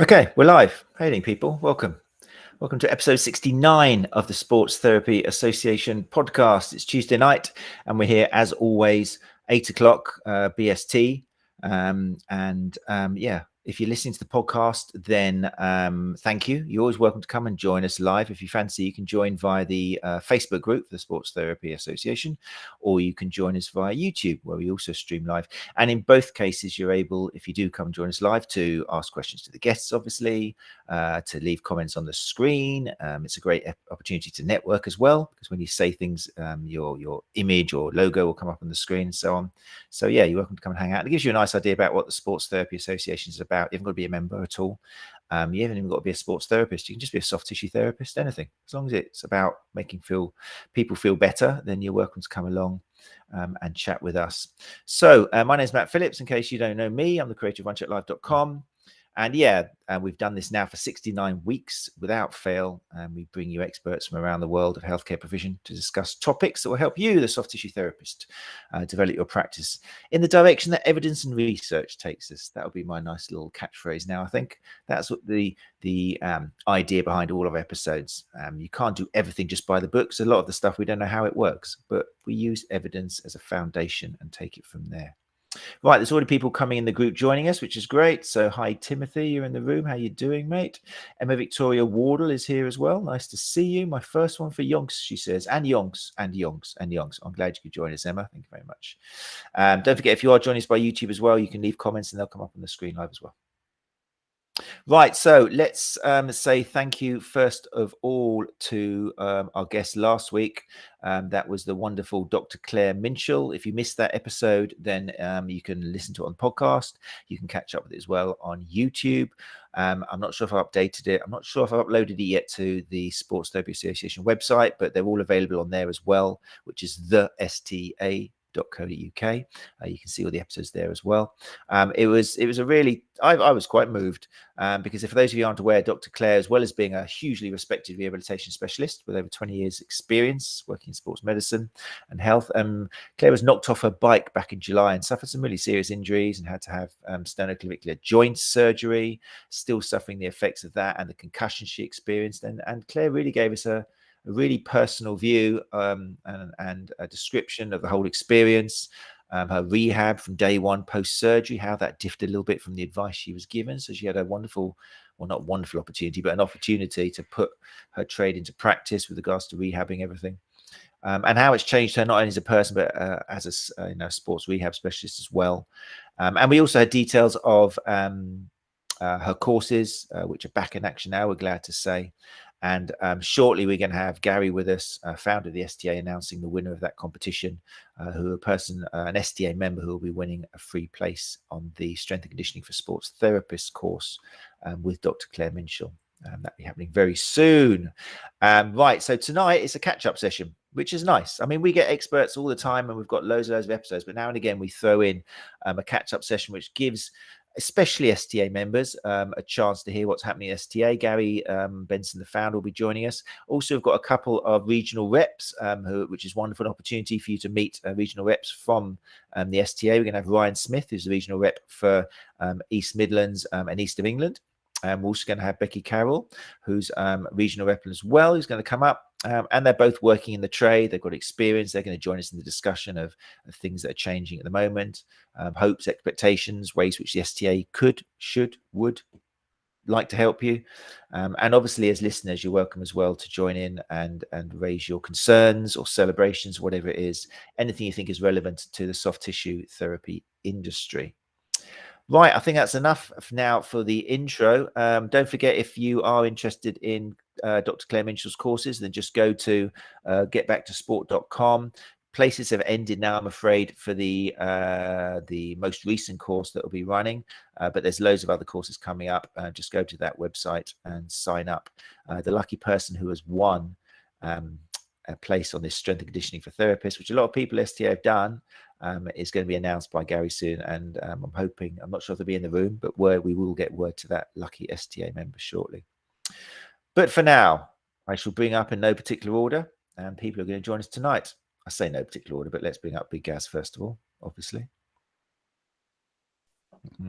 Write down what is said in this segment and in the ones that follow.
Okay, we're live. Hey, evening, people. Welcome. Welcome to episode 69 of the Sports Therapy Association podcast. It's Tuesday night, and we're here as always, 8 o'clock BST. Yeah, if you're listening to the podcast, then thank you. You're always welcome to come and join us live. If you fancy, you can join via the Facebook group for the Sports Therapy Association, or you can join us via YouTube, where we also stream live. And in both cases, you're able, if you do come join us live, to ask questions to the guests, obviously, to leave comments on the screen. It's a great opportunity to network as well, because when you say things, your image or logo will come up on the screen and so on. So yeah, you're welcome to come and hang out. It gives you a nice idea about what the Sports Therapy Association is about. You haven't got to be a member at all. You haven't even got to be a sports therapist. You can just be a soft tissue therapist, anything. As long as it's about making people feel better, then you're welcome to come along and chat with us. So my name is Matt Phillips. In case you don't know me, I'm the creator of Runchatlive.com. And yeah, we've done this now for 69 weeks without fail. And we bring you experts from around the world of healthcare provision to discuss topics that will help you, the soft tissue therapist, develop your practice in the direction that evidence and research takes us. That'll be my nice little catchphrase now, I think. That's what the idea behind all of our episodes. You can't do everything just by the books. A lot of the stuff, we don't know how it works, but we use evidence as a foundation and take it from there. Right, there's already people coming in the group joining us, which is great. So hi, Timothy, you're in the room. How you doing, mate? Emma Victoria Wardle is here as well. Nice to see you. My first one for Yonks, she says, and Yonks, and Yonks, and Yonks. I'm glad you could join us, Emma. Thank you very much. Don't forget, if you are joining us by YouTube as well, you can leave comments and they'll come up on the screen live as well. Right, so let's say thank you first of all to our guest last week. That was the wonderful Dr. Claire Minshall. If you missed that episode, then you can listen to it on podcast. You can catch up with it as well on YouTube. I'm not sure if I updated it. I'm not sure if I've uploaded it yet to the Sports Therapy Association website, but they're all available on there as well, which is the STA.co.uk. You can see all the episodes there as well. It was a really, I was quite moved because if for those of you aren't aware, Dr. Claire, as well as being a hugely respected rehabilitation specialist with over 20 years experience working in sports medicine and health, Claire was knocked off her bike back in July and suffered some really serious injuries and had to have sternoclavicular joint surgery, still suffering the effects of that and the concussion she experienced. And Claire really gave us a really personal view and a description of the whole experience, her rehab from day one post-surgery, how that differed a little bit from the advice she was given. So she had a wonderful, well, not wonderful opportunity, but an opportunity to put her trade into practice with regards to rehabbing everything. And how it's changed her not only as a person, but as a sports rehab specialist as well. And we also had details of her courses, which are back in action now, we're glad to say. And shortly, we're going to have Gary with us, founder of the STA, announcing the winner of that competition, an STA member who will be winning a free place on the Strength and Conditioning for Sports Therapist course with Dr. Claire Minshall. That'll be happening very soon. Right, so tonight it's a catch-up session, which is nice. I mean, we get experts all the time and we've got loads of episodes, but now and again we throw in a catch-up session, which gives especially STA members a chance to hear what's happening at STA. Gary Benson, the founder, will be joining us. Also, we've got a couple of regional reps, which is wonderful opportunity for you to meet regional reps from the STA. We're going to have Ryan Smith, who's the regional rep for East Midlands and East of England. We're also going to have Becky Carrol, who's regional rep as well, who's going to come up. And they're both working in the trade. They've got experience. They're going to join us in the discussion of things that are changing at the moment, hopes, expectations, ways which the STA could, should, would like to help you. And obviously, as listeners, you're welcome as well to join in and raise your concerns or celebrations, whatever it is, anything you think is relevant to the soft tissue therapy industry. Right, I think that's enough now for the intro. Don't forget, if you are interested in Dr. Claire Minshall's courses, then just go to getbacktosport.com. Places have ended now, I'm afraid, for the most recent course that will be running, but there's loads of other courses coming up. Just go to that website and sign up. The lucky person who has won a place on this strength and conditioning for therapists, which a lot of people at STA have done, is going to be announced by Gary soon. And I'm hoping, I'm not sure if they'll be in the room, but we will get word to that lucky STA member shortly. But for now, I shall bring up in no particular order, and people are going to join us tonight. I say no particular order, but let's bring up Big Gaz first of all, obviously.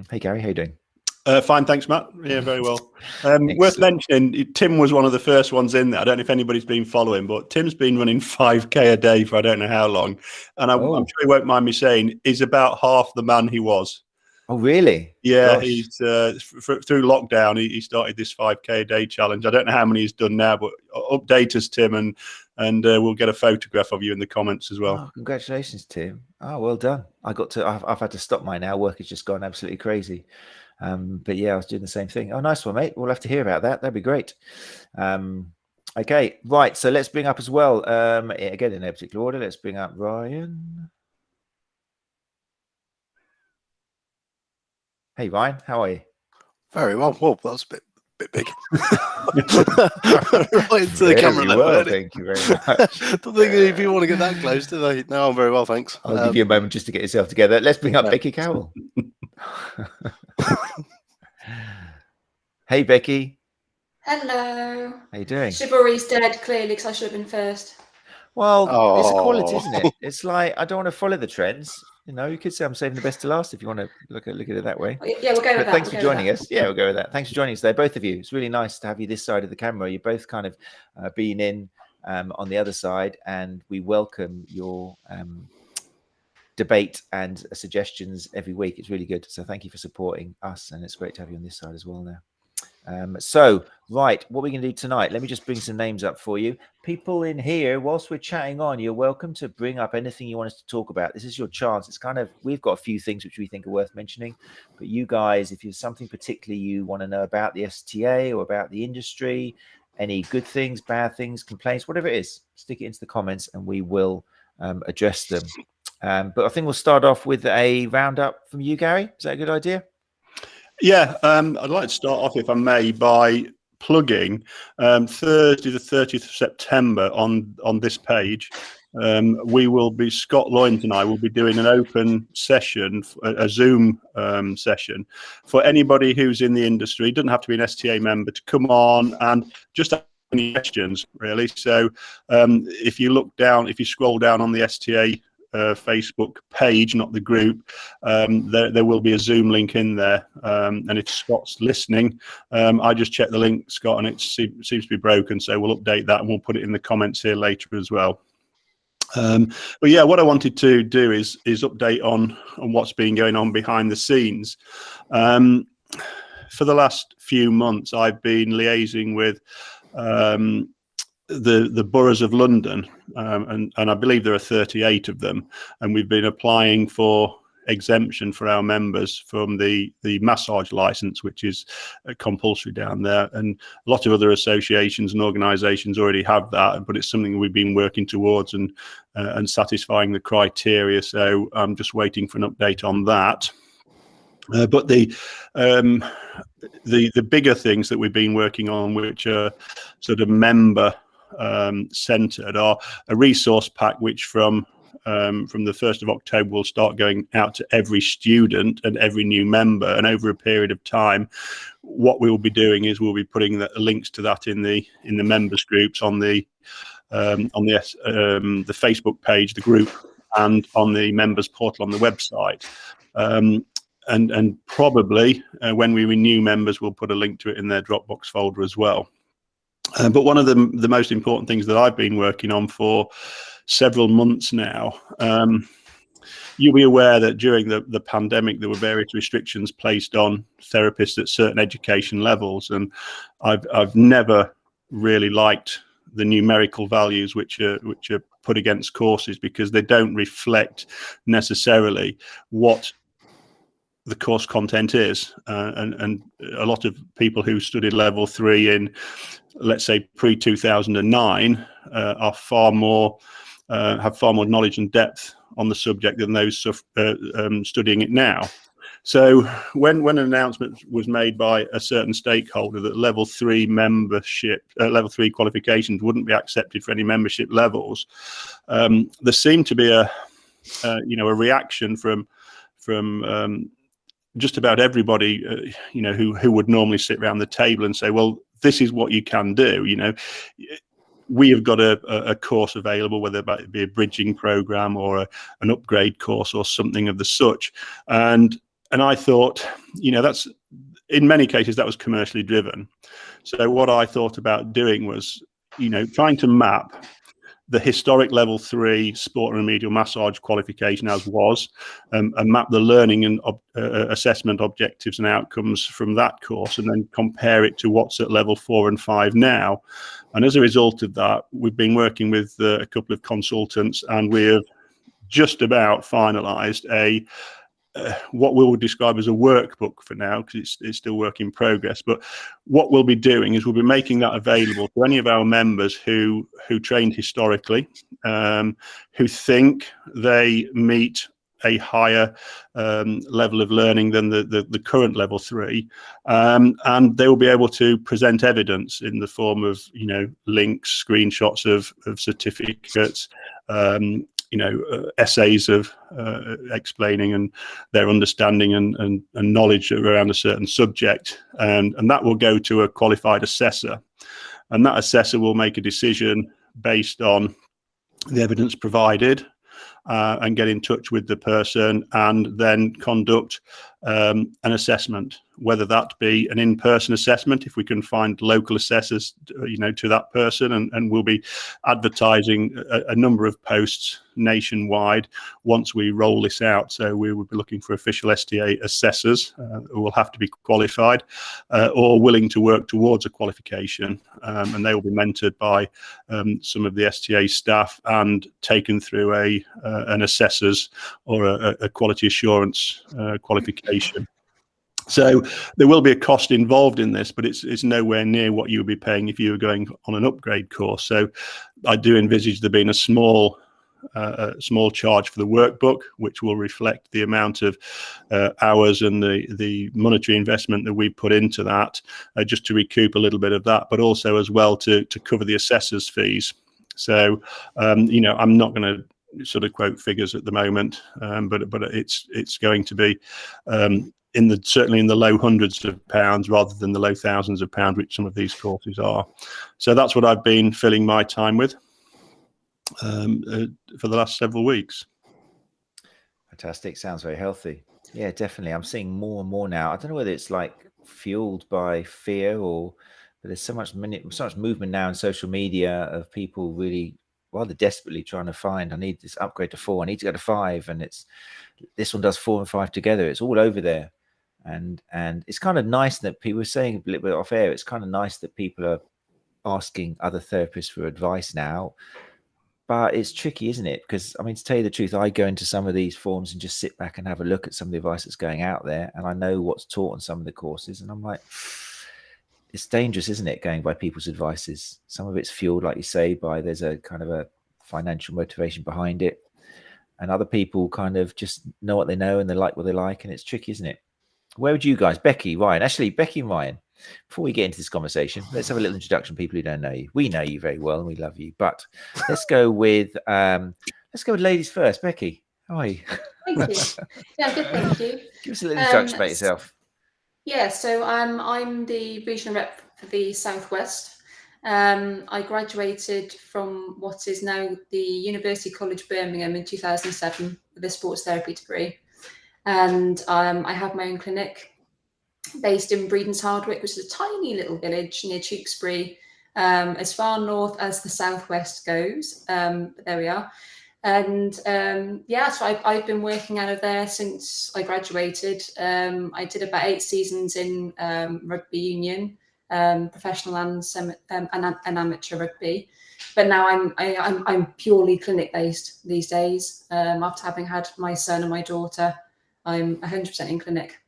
Hey, Gary, how you doing? Fine, thanks, Matt. Yeah, very well. Worth mentioning, Tim was one of the first ones in there. I don't know if anybody's been following, but Tim's been running 5K a day for I don't know how long. And I'm sure he won't mind me saying he's about half the man he was. Oh, really? Yeah, Gosh. he's through lockdown, he started this 5K a day challenge. I don't know how many he's done now, but update us, Tim, and we'll get a photograph of you in the comments as well. Oh, congratulations, Tim. Oh, well done. I've had to stop mine now. Work has just gone absolutely crazy. But yeah, I was doing the same thing. Oh, nice one, mate. We'll have to hear about that. That'd be great. Okay, right. So let's bring up as well, again, in no particular order, let's bring up Ryan. Hey, Ryan, how are you? Very well. Well, that was a bit big. Right into the camera. Well, thank you very much. Don't think any people want to get that close, do they? No, I'm very well, thanks. I'll give you a moment just to get yourself together. Let's bring up Becky Carrol. Hey, Becky. Hello. How you doing? Chivalry's dead, clearly, because I should have been first. Well, it's a quality, isn't it? It's like, I don't want to follow the trends. You know, you could say I'm saving the best to last if you want to look at it that way. Yeah, we'll go with that. Thanks for joining us. Yeah, we'll go with that. Thanks for joining us there, both of you. It's really nice to have you this side of the camera. You're both kind of being in on the other side, and we welcome your debate and suggestions every week. It's really good. So thank you for supporting us, and it's great to have you on this side as well now. So, right, what we're going to do tonight, let me just bring some names up for you. People in here, whilst we're chatting on, you're welcome to bring up anything you want us to talk about. This is your chance. It's kind of, we've got a few things which we think are worth mentioning, but you guys, if there's something particularly you want to know about the STA or about the industry, any good things, bad things, complaints, whatever it is, stick it into the comments and we will address them. But I think we'll start off with a roundup from you, Gary. Is that a good idea? Yeah, I'd like to start off, if I may, by plugging Thursday the 30th of September on this page. We will be, Scott Loynt and I will be doing an open session, a Zoom session for anybody who's in the industry. It doesn't have to be an STA member to come on and just ask any questions, really. So if you look down, if you scroll down on the STA Facebook page, not the group, there will be a Zoom link in there, and if Scott's listening, I just checked the link, Scott, and it seems to be broken, so we'll update that and we'll put it in the comments here later as well. But yeah, what I wanted to do is update on what's been going on behind the scenes. For the last few months, I've been liaising with the boroughs of London, and I believe there are 38 of them, and we've been applying for exemption for our members from the massage license, which is compulsory down there, and a lot of other associations and organizations already have that, but it's something we've been working towards and satisfying the criteria, so I'm just waiting for an update on that. But the bigger things that we've been working on, which are sort of member centered, are a resource pack which from the 1st of October will start going out to every student and every new member, and over a period of time what we will be doing is we'll be putting the links to that in the members groups on the Facebook page, the group, and on the members portal on the website. And probably when we renew members, we'll put a link to it in their Dropbox folder as well. But one of the most important things that I've been working on for several months now, you'll be aware that during the pandemic, there were various restrictions placed on therapists at certain education levels. And I've never really liked the numerical values which are put against courses, because they don't reflect necessarily what the course content is, and a lot of people who studied level 3 in, let's say, pre-2009 are far more have far more knowledge and depth on the subject than those studying it now. So when an announcement was made by a certain stakeholder that level 3 membership, level 3 qualifications wouldn't be accepted for any membership levels, there seemed to be a reaction from just about everybody, who would normally sit around the table and say, well, this is what you can do. We have got a course available, whether it be a bridging program or an upgrade course or something of the such. And I thought, in many cases that was commercially driven. So what I thought about doing was, trying to map the historic level 3 sport and remedial massage qualification as was, and map the learning and assessment objectives and outcomes from that course, and then compare it to what's at level 4 and 5 now. And as a result of that, we've been working with a couple of consultants, and we have just about finalized what we would describe as a workbook for now, because it's still work in progress. But what we'll be doing is we'll be making that available to any of our members who trained historically, who think they meet a higher level of learning than the current level 3, and they will be able to present evidence in the form of links, screenshots of certificates, essays of explaining and their understanding and knowledge around a certain subject, and that will go to a qualified assessor, and that assessor will make a decision based on the evidence provided, and get in touch with the person and then conduct an assessment, whether that be an in-person assessment if we can find local assessors to that person, and we'll be advertising a number of posts nationwide once we roll this out. So we will be looking for official STA assessors who will have to be qualified or willing to work towards a qualification, and they will be mentored by some of the STA staff and taken through an assessor's or a quality assurance qualification. So there will be a cost involved in this, but it's nowhere near what you would be paying if you were going on an upgrade course. So I do envisage there being a small charge for the workbook, which will reflect the amount of hours and the monetary investment that we put into that, just to recoup a little bit of that, but also as well to cover the assessor's fees. So I'm not going to sort of quote figures at the moment, but it's going to be certainly in the low hundreds of pounds rather than the low thousands of pounds, which some of these courses are. So that's what I've been filling my time with for the last several weeks. Fantastic. Sounds very healthy. Yeah, definitely. I'm seeing more and more now. I don't know whether it's like fueled by fear but there's so much movement now in social media of people really rather desperately trying to find, I need this upgrade to 4, I need to go to 5, and this one does 4 and 5 together. It's all over there. And it's kind of nice that people were saying a little bit off air, it's kind of nice that people are asking other therapists for advice now. But it's tricky, isn't it? Because, I mean, to tell you the truth, I go into some of these forums and just sit back and have a look at some of the advice that's going out there. And I know what's taught on some of the courses. And I'm like, it's dangerous, isn't it? Going by people's advices. Some of it's fueled, like you say, by there's a kind of a financial motivation behind it. And other people kind of just know what they know and they like what they like. And it's tricky, isn't it? Where would you guys, Becky, Ryan, actually, Becky and Ryan, before we get into this conversation, let's have a little introduction. People who don't know you, we know you very well and we love you, but let's go with ladies first. Becky, how are you? Thank you. Yeah, good, thank you. Give us a little introduction about yourself. Yeah, so I'm the regional rep for the Southwest. I graduated from what is now the University College Birmingham in 2007 with a sports therapy degree. And I have my own clinic based in Breedon's Hardwick, which is a tiny little village near Tewkesbury, as far north as the Southwest goes. But there we are. And so I've been working out of there since I graduated. I did about 8 seasons in rugby union, professional and amateur rugby. But now I'm purely clinic based these days. After having had my son and my daughter, I'm 100% in clinic.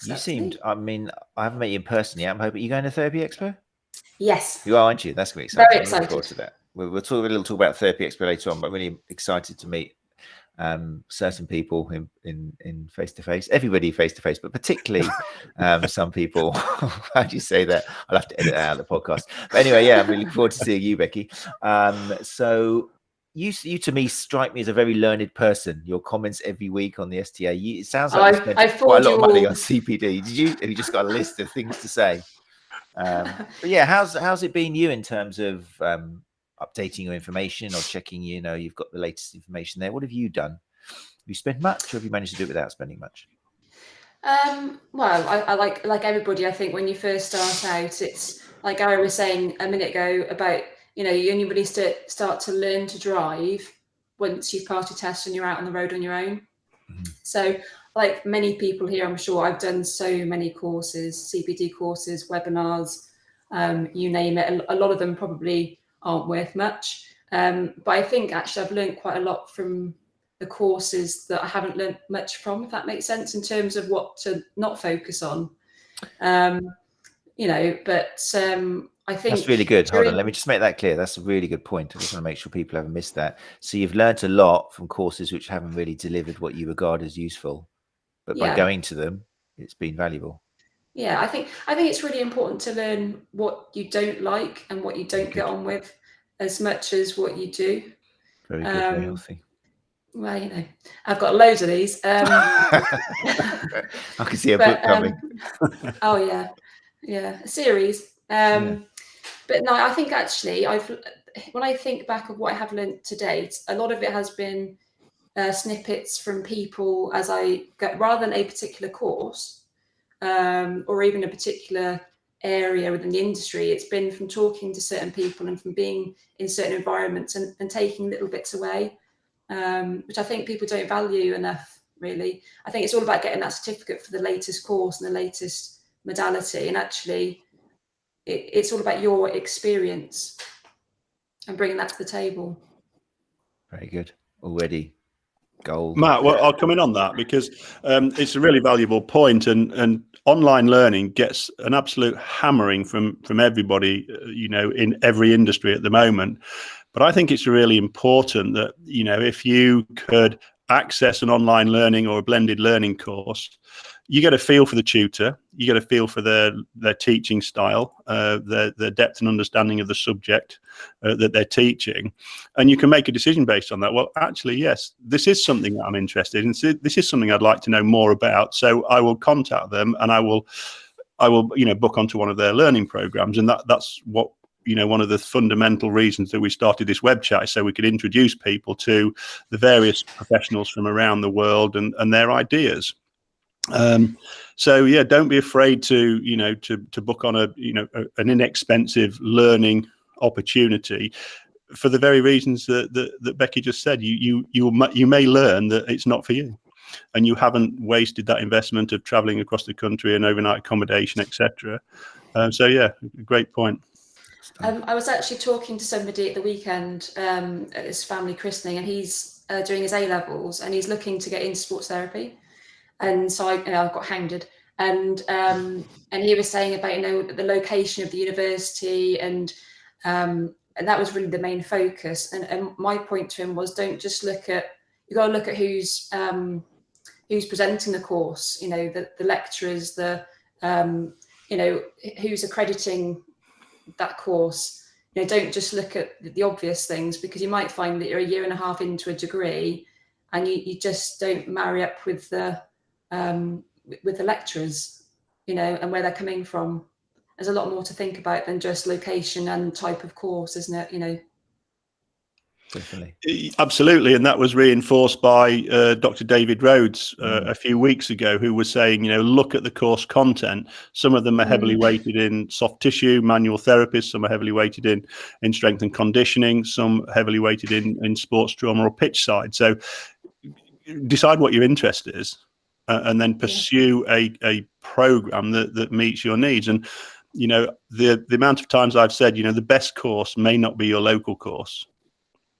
You seemed, I mean, I haven't met you in person yet. I'm hoping you're going to Therapy Expo? Yes. You are, aren't you? That's going to be exciting. Very excited. I'm looking forward to that. We'll talk a little about Therapy Expo later on, but really excited to meet certain people in face-to-face, everybody face-to-face, but particularly some people. How do you say that? I'll have to edit that out of the podcast. But anyway, yeah, I'm really looking forward to seeing you, Becky. So you to me strike me as a very learned person. Your comments every week on the STA. It sounds like you spent quite a lot of money on CPD. Have you just got a list of things to say? But yeah, how's it been you in terms of updating your information or checking, you've got the latest information there? What have you done? Have you spent much, or have you managed to do it without spending much? Well, I like everybody. I think when you first start out, it's like Gary was saying a minute ago about, you only really start to learn to drive once you've passed your test and you're out on the road on your own. So, like many people here, I'm sure I've done so many courses, CPD courses, webinars, you name it. A lot of them probably aren't worth much. But I think actually I've learned quite a lot from the courses that I haven't learned much from, if that makes sense, in terms of what to not focus on. But I think that's really good. Hold on, let me just make that clear. That's a really good point. I just want to make sure people haven't missed that. So you've learned a lot from courses which haven't really delivered what you regard as useful, but by going to them, it's been valuable. Yeah, I think it's really important to learn what you don't like and what you don't get on with as much as what you do. Very good, very healthy. Well, I've got loads of these. I can see a book coming. Oh yeah, a series. But no, I think actually when I think back of what I have learned to date, a lot of it has been snippets from people as I go, rather than a particular course or even a particular area within the industry. It's been from talking to certain people and from being in certain environments and taking little bits away, which I think people don't value enough, really. I think it's all about getting that certificate for the latest course and the latest modality, and actually it's all about your experience and bringing that to the table. Very good. Already gold. Matt, well, I'll come in on that because it's a really valuable point, and online learning gets an absolute hammering from everybody, in every industry at the moment. But I think it's really important that, if you could access an online learning or a blended learning course, you get a feel for the tutor, you get a feel for their teaching style, their depth and understanding of the subject that they're teaching, and you can make a decision based on that. Well, actually, yes, this is something that I'm interested in. This is something I'd like to know more about. So I will contact them and I will book onto one of their learning programs, and that's what. One of the fundamental reasons that we started this web chat is so we could introduce people to the various professionals from around the world and their ideas. So yeah, don't be afraid to book on an inexpensive learning opportunity for the very reasons that Becky just said. You may learn that it's not for you, and you haven't wasted that investment of traveling across the country and overnight accommodation, etc. So yeah, great point. I was actually talking to somebody at the weekend at his family christening, and he's doing his A-levels and he's looking to get into sports therapy. And so I got hounded, and he was saying about the location of the university, and that was really the main focus. And my point to him was, don't just you got to look at who's presenting the course. The lecturers, who's accrediting that course. Don't just look at the obvious things, because you might find that you're a year and a half into a degree and you just don't marry up with the lecturers, and where they're coming from. There's a lot more to think about than just location and type of course, isn't it? Definitely. Absolutely, and that was reinforced by Dr. David Rhodes a few weeks ago, who was saying, look at the course content. Some of them are heavily weighted in soft tissue, manual therapies. Some are heavily weighted in strength and conditioning. Some heavily weighted in sports trauma or pitch side. So decide what your interest is, and then pursue a program that meets your needs. And the amount of times I've said, the best course may not be your local course.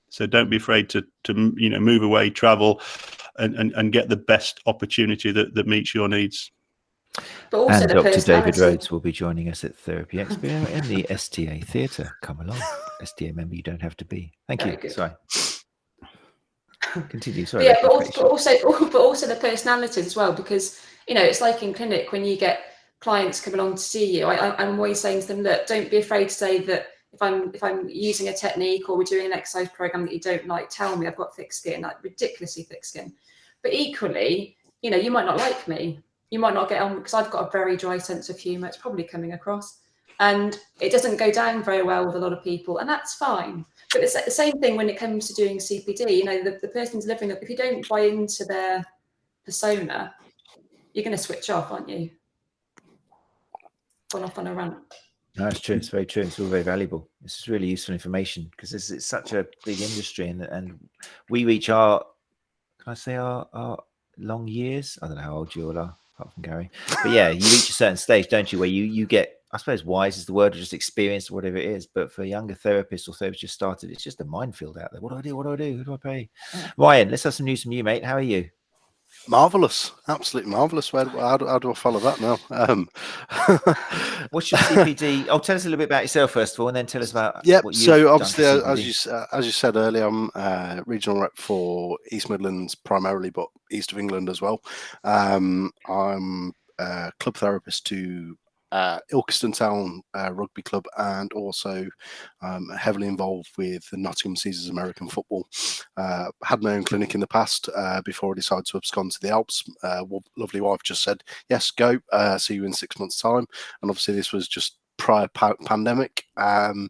So don't be afraid to move away, travel, and get the best opportunity that meets your needs. But also, and Dr. David Rhodes will be joining us at Therapy Expo in the STA Theatre. Come along, STA member. You don't have to be. Thank you. Good. Sorry. Continue. Sorry. Yeah, but also the personalities as well, because it's like in clinic when you get clients come along to see you. I'm always saying to them, look, don't be afraid to say that. If I'm using a technique or we're doing an exercise program that you don't like, tell me. I've got thick skin, like ridiculously thick skin. But equally, you might not like me. You might not get on, because I've got a very dry sense of humour. It's probably coming across, and it doesn't go down very well with a lot of people, and that's fine. But it's the same thing when it comes to doing CPD. The person delivering it, if you don't buy into their persona, you're going to switch off, aren't you? Gone off on a rant. No, it's true. It's very true. It's all very valuable. This is really useful information because it's such a big industry, and we reach our, can I say our long years? I don't know how old you all are, apart from Gary. But yeah, you reach a certain stage, don't you, where you get, I suppose wise is the word, or just experienced, or whatever it is. But for younger therapists or therapists just started, it's just a minefield out there. What do I do? What do I do? Who do I pay? Ryan, let's have some news from you, mate. How are you? Marvelous, absolutely marvelous. How do I follow that now? What's your CPD? Oh, tell us a little bit about yourself first of all, and then tell us about Yep. what you've So done obviously, for CPD. as you said earlier, I'm regional rep for East Midlands primarily, but east of England as well. I'm a club therapist to Ilkeston Town Rugby Club, and also heavily involved with the Nottingham Caesars American football. Had my own clinic in the past before I decided to abscond to the Alps. Lovely wife just said, yes, go, see you in 6 months' time. And obviously this was just prior pandemic.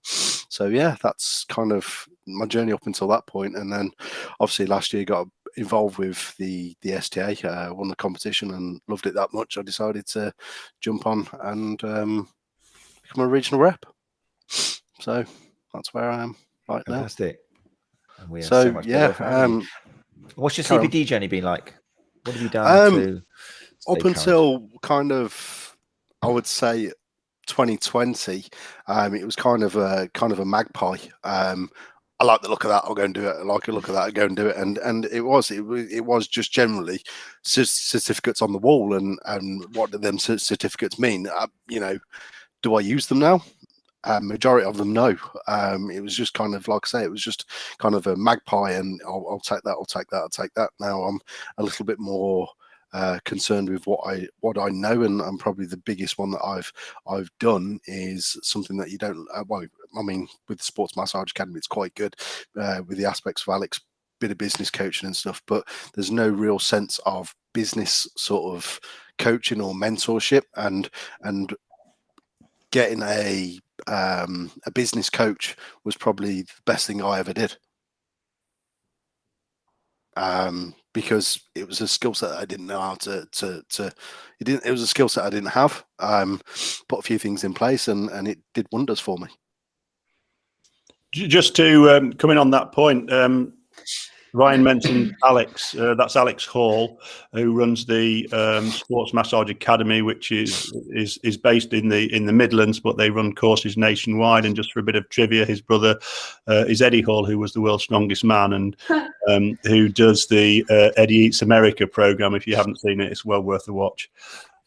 So yeah, that's kind of my journey up until that point. And then obviously last year got involved with the STA, won the competition and loved it that much. I decided to jump on and become a regional rep. So that's where I am right now. Fantastic. And we are So, so much better for having you. What's your Carrol. CPD journey been like? What have you done to stay up current? until kind of, I would say 2020, it was kind of a magpie. I like the look of that, I'll go and do it. I like the look of that, I'll go and do it. And it was just generally certificates on the wall. And what do them certificates mean? You know, do I use them now? Majority of them, no. It was just kind of, like I say, it was just kind of a magpie, and I'll take that, I'll take that, I'll take that. Now I'm a little bit more concerned with what I know, and probably the biggest one that I've done is something that you don't. Well, I mean, with the Sports Massage Academy, it's quite good with the aspects of Alex, bit of business coaching and stuff, but there's no real sense of business sort of coaching or mentorship, and getting a business coach was probably the best thing I ever did. Because it was a skill set that I didn't know how it was a skill set I didn't have. Put a few things in place, and it did wonders for me. Just to come in on that point, Ryan mentioned Alex. That's Alex Hall, who runs the Sports Massage Academy, which is based in the Midlands, but they run courses nationwide. And just for a bit of trivia, his brother is Eddie Hall, who was the world's strongest man, and who does the Eddie Eats America program. If you haven't seen it, it's well worth a watch.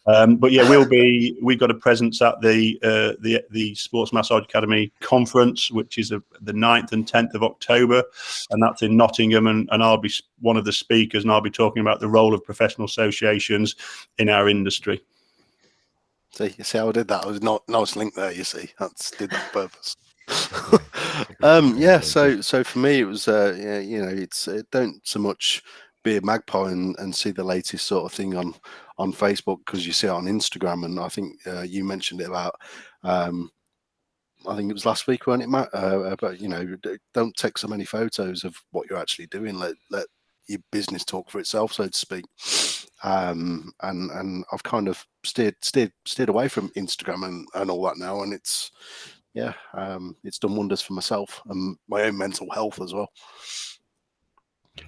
But yeah, we've got a presence at the Sports Massage Academy conference, which is the 9th and 10th of October, and that's in Nottingham, and I'll be one of the speakers, and I'll be talking about the role of professional associations in our industry. See, you see how I did that? I was not nice link there. You see, did that on purpose. Yeah. So for me, it was yeah, you know, it's don't so much be a magpie and see the latest sort of thing on Facebook, because you see it on Instagram, and I think you mentioned it about I think it was last week, weren't it, Matt? But you know, don't take so many photos of what you're actually doing. Let your business talk for itself, so to speak. And I've kind of steered away from Instagram and all that now, and it's done wonders for myself and my own mental health as well.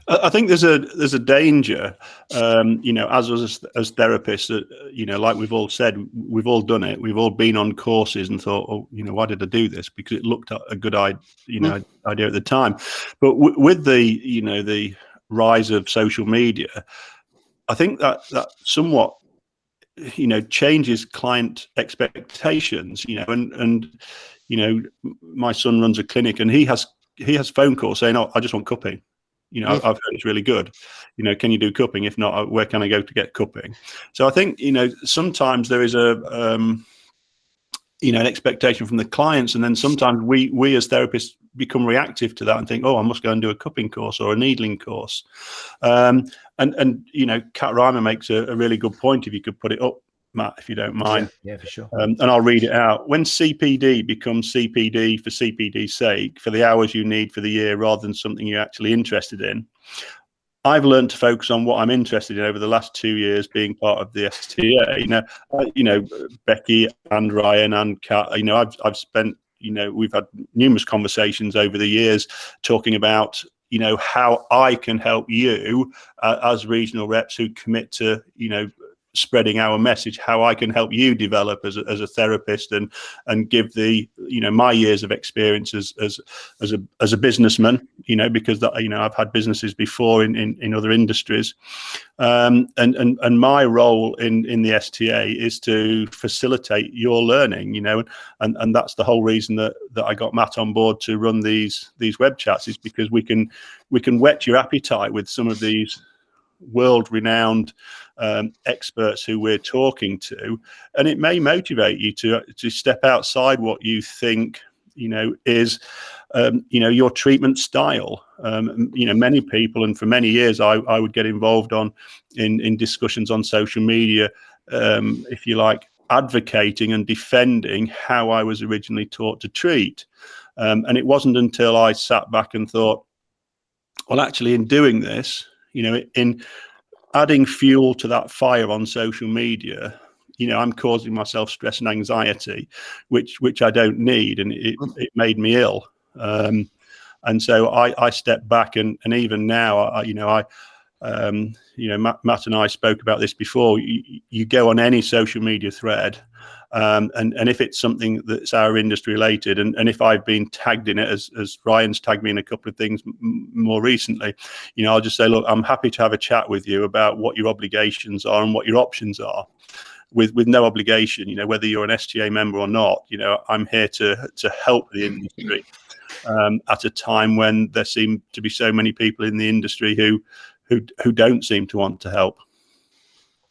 I think there's a danger, you know, as therapists, you know, like we've all said, we've all done it. We've all been on courses and thought, oh, you know, why did I do this? Because it looked a good idea, you know, idea at the time. But with the, you know, the rise of social media, I think that somewhat, you know, changes client expectations, you know, and you know, my son runs a clinic, and he has phone calls saying, oh, I just want cupping. You know, I've heard it's really good. You know, can you do cupping? If not, where can I go to get cupping? So I think, you know, sometimes there is you know, an expectation from the clients, and then sometimes we as therapists become reactive to that and think, oh, I must go and do a cupping course or a needling course. And you know, Kat Reimer makes a really good point. If you could put it up, Matt, if you don't mind. Yeah, for sure. And I'll read it out. When CPD becomes CPD for CPD's sake, for the hours you need for the year rather than something you're actually interested in, I've learned to focus on what I'm interested in over the last 2 years being part of the STA. Becky and Ryan and Kat, I've spent, we've had numerous conversations over the years talking about, how I can help you as regional reps who commit to, spreading our message, how I can help you develop as a therapist and give the, my years of experience as a businessman, because that, I've had businesses before in other industries, and my role in the STA is to facilitate your learning, and that's the whole reason that I got Matt on board to run these web chats, is because we can whet your appetite with some of these world-renowned experts who we're talking to, and it may motivate you to step outside what you think is your treatment style. Many people, and for many years I would get involved in discussions on social media, if you like, advocating and defending how I was originally taught to treat, and it wasn't until I sat back and thought, well, actually, in doing this, in adding fuel to that fire on social media, I'm causing myself stress and anxiety, which I don't need, and it made me ill. And so I stepped back, and even now, Matt and I spoke about this before. You go on any social media thread, and if it's something that's our industry related, and if I've been tagged in it, as Ryan's tagged me in a couple of things more recently, I'll just say, look, I'm happy to have a chat with you about what your obligations are and what your options are, with no obligation, whether you're an STA member or not. I'm here to help the industry at a time when there seem to be so many people in the industry who don't seem to want to help.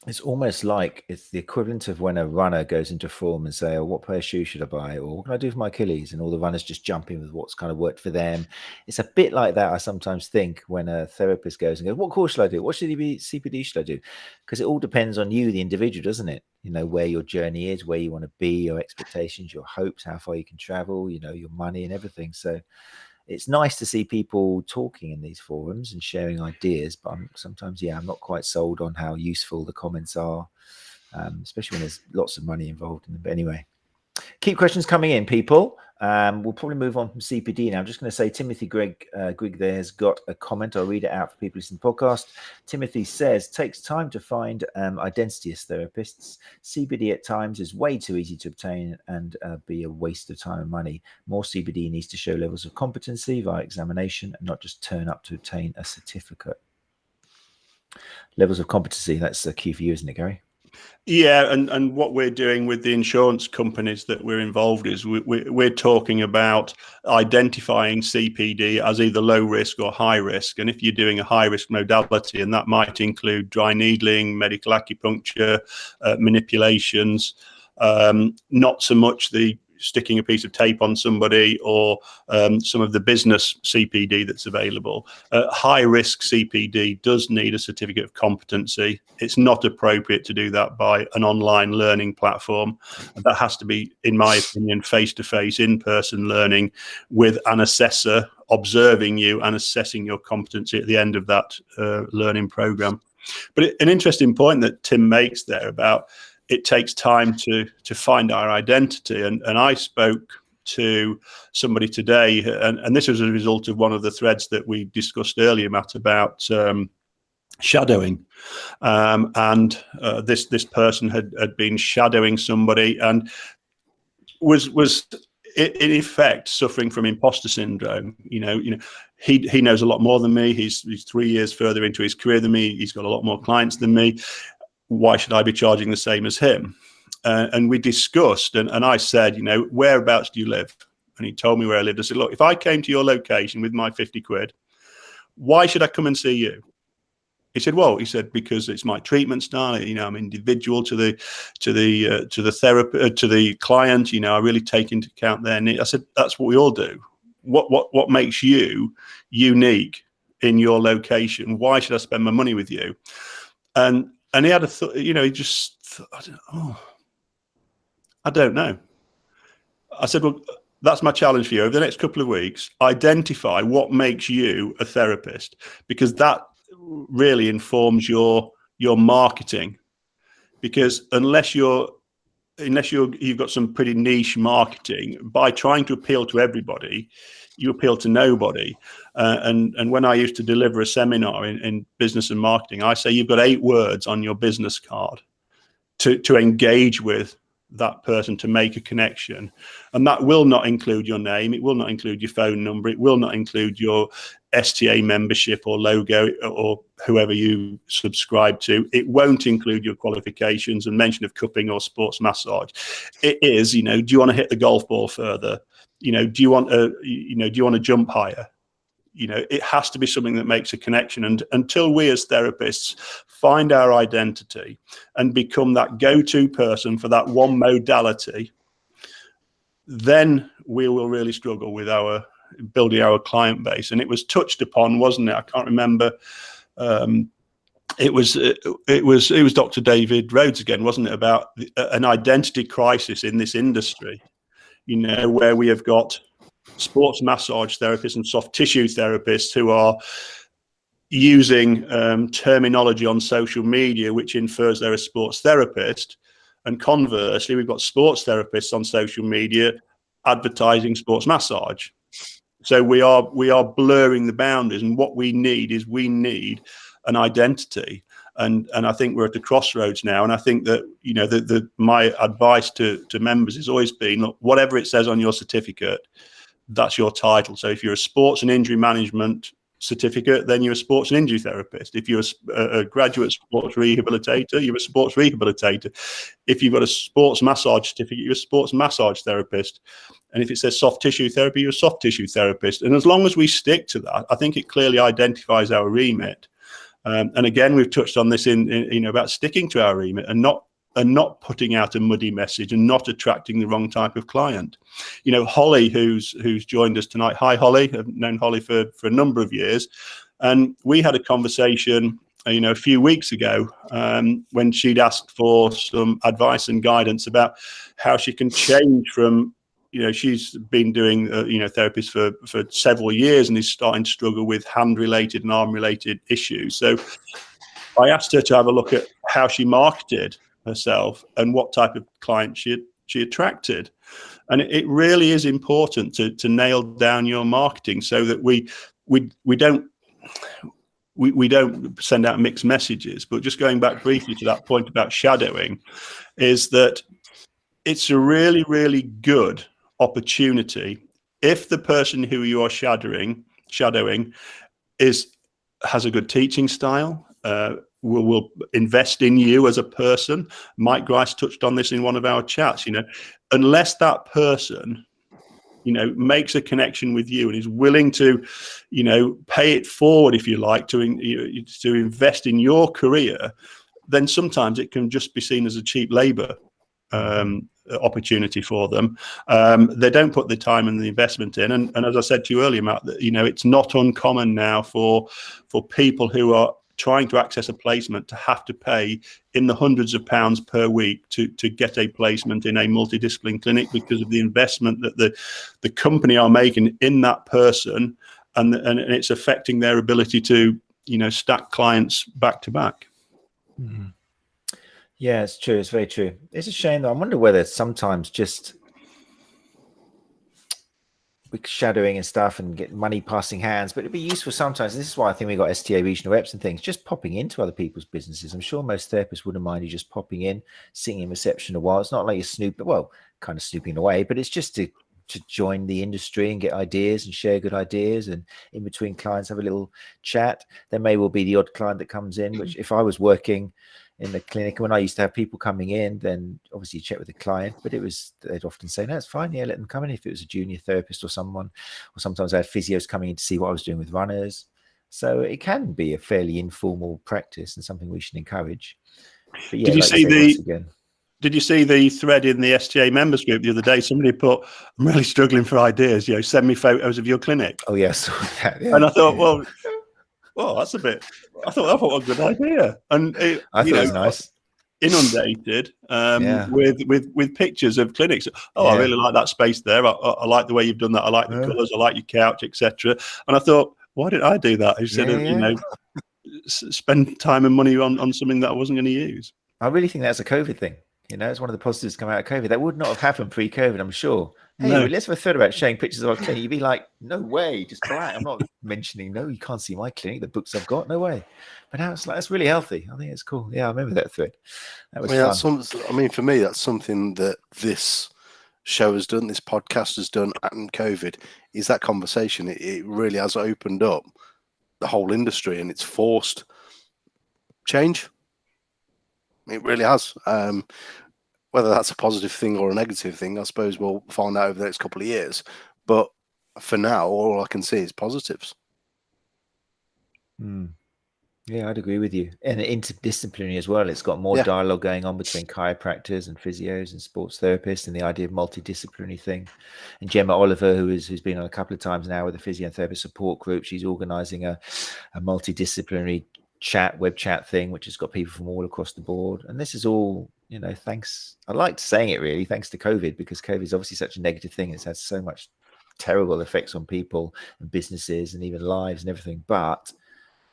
It's almost like it's the equivalent of when a runner goes into form and say, oh, what pair of shoes should I buy? Or what can I do for my Achilles? And all the runners just jump in with what's kind of worked for them. It's a bit like that, I sometimes think, when a therapist goes and goes, what course should I do? What should CPD should I do? Because it all depends on you, the individual, doesn't it? Where your journey is, where you want to be, your expectations, your hopes, how far you can travel, your money and everything. So it's nice to see people talking in these forums and sharing ideas, but sometimes, I'm not quite sold on how useful the comments are, especially when there's lots of money involved in them. But anyway, keep questions coming in, people. We'll probably move on from CPD now. I'm just going to say Timothy Grigg there has got a comment. I'll read it out for people listening to the podcast. Timothy says, takes time to find identity as therapists. CPD at times is way too easy to obtain and be a waste of time and money. More CPD needs to show levels of competency via examination and not just turn up to obtain a certificate. Levels of competency, that's the key for you, isn't it, Gary? Yeah, and what we're doing with the insurance companies that we're involved is we're talking about identifying CPD as either low risk or high risk. And if you're doing a high risk modality, and that might include dry needling, medical acupuncture, manipulations, not so much the sticking a piece of tape on somebody or some of the business CPD that's available. High risk CPD does need a certificate of competency. It's not appropriate to do that by an online learning platform. That has to be, in my opinion, face-to-face, in-person learning with an assessor observing you and assessing your competency at the end of that learning program. But an interesting point that Tim makes there about it takes time to find our identity. And I spoke to somebody today, and this was a result of one of the threads that we discussed earlier, Matt, about shadowing. And this person had been shadowing somebody and was in effect suffering from imposter syndrome. He knows a lot more than me. He's 3 years further into his career than me. He's got a lot more clients than me. Why should I be charging the same as him? And we discussed, and I said, whereabouts do you live? And he told me where I lived. I said, look, if I came to your location with my 50 quid, why should I come and see you? He said, well, because it's my treatment style. I'm individual to the therapy, to the client. I really take into account their needs. I said, that's what we all do. What makes you unique in your location? Why should I spend my money with you? And he had a thought, he just thought, I don't know. I said, well, that's my challenge for you over the next couple of weeks. Identify what makes you a therapist, because that really informs your marketing, because unless you've got some pretty niche marketing, by trying to appeal to everybody, you appeal to nobody. And when I used to deliver a seminar in business and marketing, I say you've got 8 words on your business card to engage with that person, to make a connection. And that will not include your name, it will not include your phone number, it will not include your STA membership or logo or whoever you subscribe to. It won't include your qualifications and mention of cupping or sports massage. It is, do you want to hit the golf ball further? Do you want to jump higher? It has to be something that makes a connection. And until we as therapists find our identity and become that go-to person for that one modality, then we will really struggle with building our client base. And it was touched upon, wasn't it? I can't remember. It was Dr. David Rhodes again, wasn't it, about an identity crisis in this industry, where we have got sports massage therapists and soft tissue therapists who are using terminology on social media which infers they're a sports therapist, and conversely we've got sports therapists on social media advertising sports massage. So we are blurring the boundaries, and what we need is an identity. And I think we're at the crossroads now. And I think that my advice to members has always been, look, whatever it says on your certificate, that's your title. So if you're a sports and injury management certificate, then you're a sports and injury therapist. If you're a graduate sports rehabilitator, you're a sports rehabilitator. If you've got a sports massage certificate, you're a sports massage therapist. And if it says soft tissue therapy, you're a soft tissue therapist. And as long as we stick to that, I think it clearly identifies our remit. And again, we've touched on this in about sticking to our remit and not putting out a muddy message and not attracting the wrong type of client. Holly, who's joined us tonight. Hi, Holly. I've known Holly for a number of years. And we had a conversation, a few weeks ago when she'd asked for some advice and guidance about how she can change from, she's been doing, therapies for several years and is starting to struggle with hand-related and arm-related issues. So I asked her to have a look at how she marketed herself and what type of client she attracted. And it really is important to nail down your marketing so that we don't send out mixed messages. But just going back briefly to that point about shadowing, is that it's a really, really good opportunity if the person who you are shadowing has a good teaching style, will invest in you as a person. Mike Grice touched on this in one of our chats. Unless that person makes a connection with you and is willing to pay it forward, if you like, to invest in your career, then sometimes it can just be seen as a cheap labor opportunity for them. They don't put the time and the investment in, and as I said to you earlier, Matt, that it's not uncommon now for people who are trying to access a placement to have to pay in the hundreds of pounds per week to get a placement in a multidiscipline clinic, because of the investment that the company are making in that person, and it's affecting their ability to stack clients back to back. Mm-hmm. Yeah, it's true. It's very true. It's a shame though. I wonder whether sometimes just with shadowing and stuff and get money passing hands, but it'd be useful sometimes. And this is why I think we got STA regional reps and things, just popping into other people's businesses. I'm sure most therapists wouldn't mind you just popping in, sitting in reception a while. It's not like you're snooping, well, kind of snooping away, but it's just to join the industry and get ideas and share good ideas, and in between clients have a little chat. There may well be the odd client that comes in, which if I was working in the clinic, when I used to have people coming in, then obviously you check with the client, but they'd often say, no, it's fine, yeah, let them come in. If it was a junior therapist or someone, or sometimes I had physios coming in to see what I was doing with runners. So it can be a fairly informal practice and something we should encourage. But yeah, did you see the thread in the STA members group the other day? Somebody put, I'm really struggling for ideas, send me photos of your clinic. Oh yes. Yeah. And I thought, well, that's a bit. I thought a good idea, and I thought it was nice. Inundated with pictures of clinics. I really like that space there. I like the way you've done that. I like the colours. I like your couch, etc. And I thought, why did I do that? Instead of spend time and money on something that I wasn't going to use. I really think that's a COVID thing. You know, it's one of the positives to come out of COVID. That would not have happened pre-COVID, I'm sure. Hey, No. let's have a thought about showing pictures of our clinic. You'd be like, no way, just black. I'm not mentioning, no, you can't see my clinic, the books I've got, no way. But now it's like, that's really healthy. I think it's cool. Yeah, I remember that thread. That was fun. For me, that's something that this show has done, this podcast has done, and COVID, is that conversation. It really has opened up the whole industry, and it's forced change. It really has. Whether that's a positive thing or a negative thing, I suppose we'll find out over the next couple of years. But for now, all I can see is positives. Yeah, I'd agree with you. And interdisciplinary as well. It's got more dialogue going on between chiropractors and physios and sports therapists, and the idea of multidisciplinary thing. And Gemma Oliver, who's been on a couple of times now with the physiotherapist support group, she's organising a multidisciplinary web chat thing, which has got people from all across the board. And this is all, you know, thanks, I liked saying it really, thanks to COVID, because COVID is obviously such a negative thing. It's had so much terrible effects on people and businesses and even lives and everything. But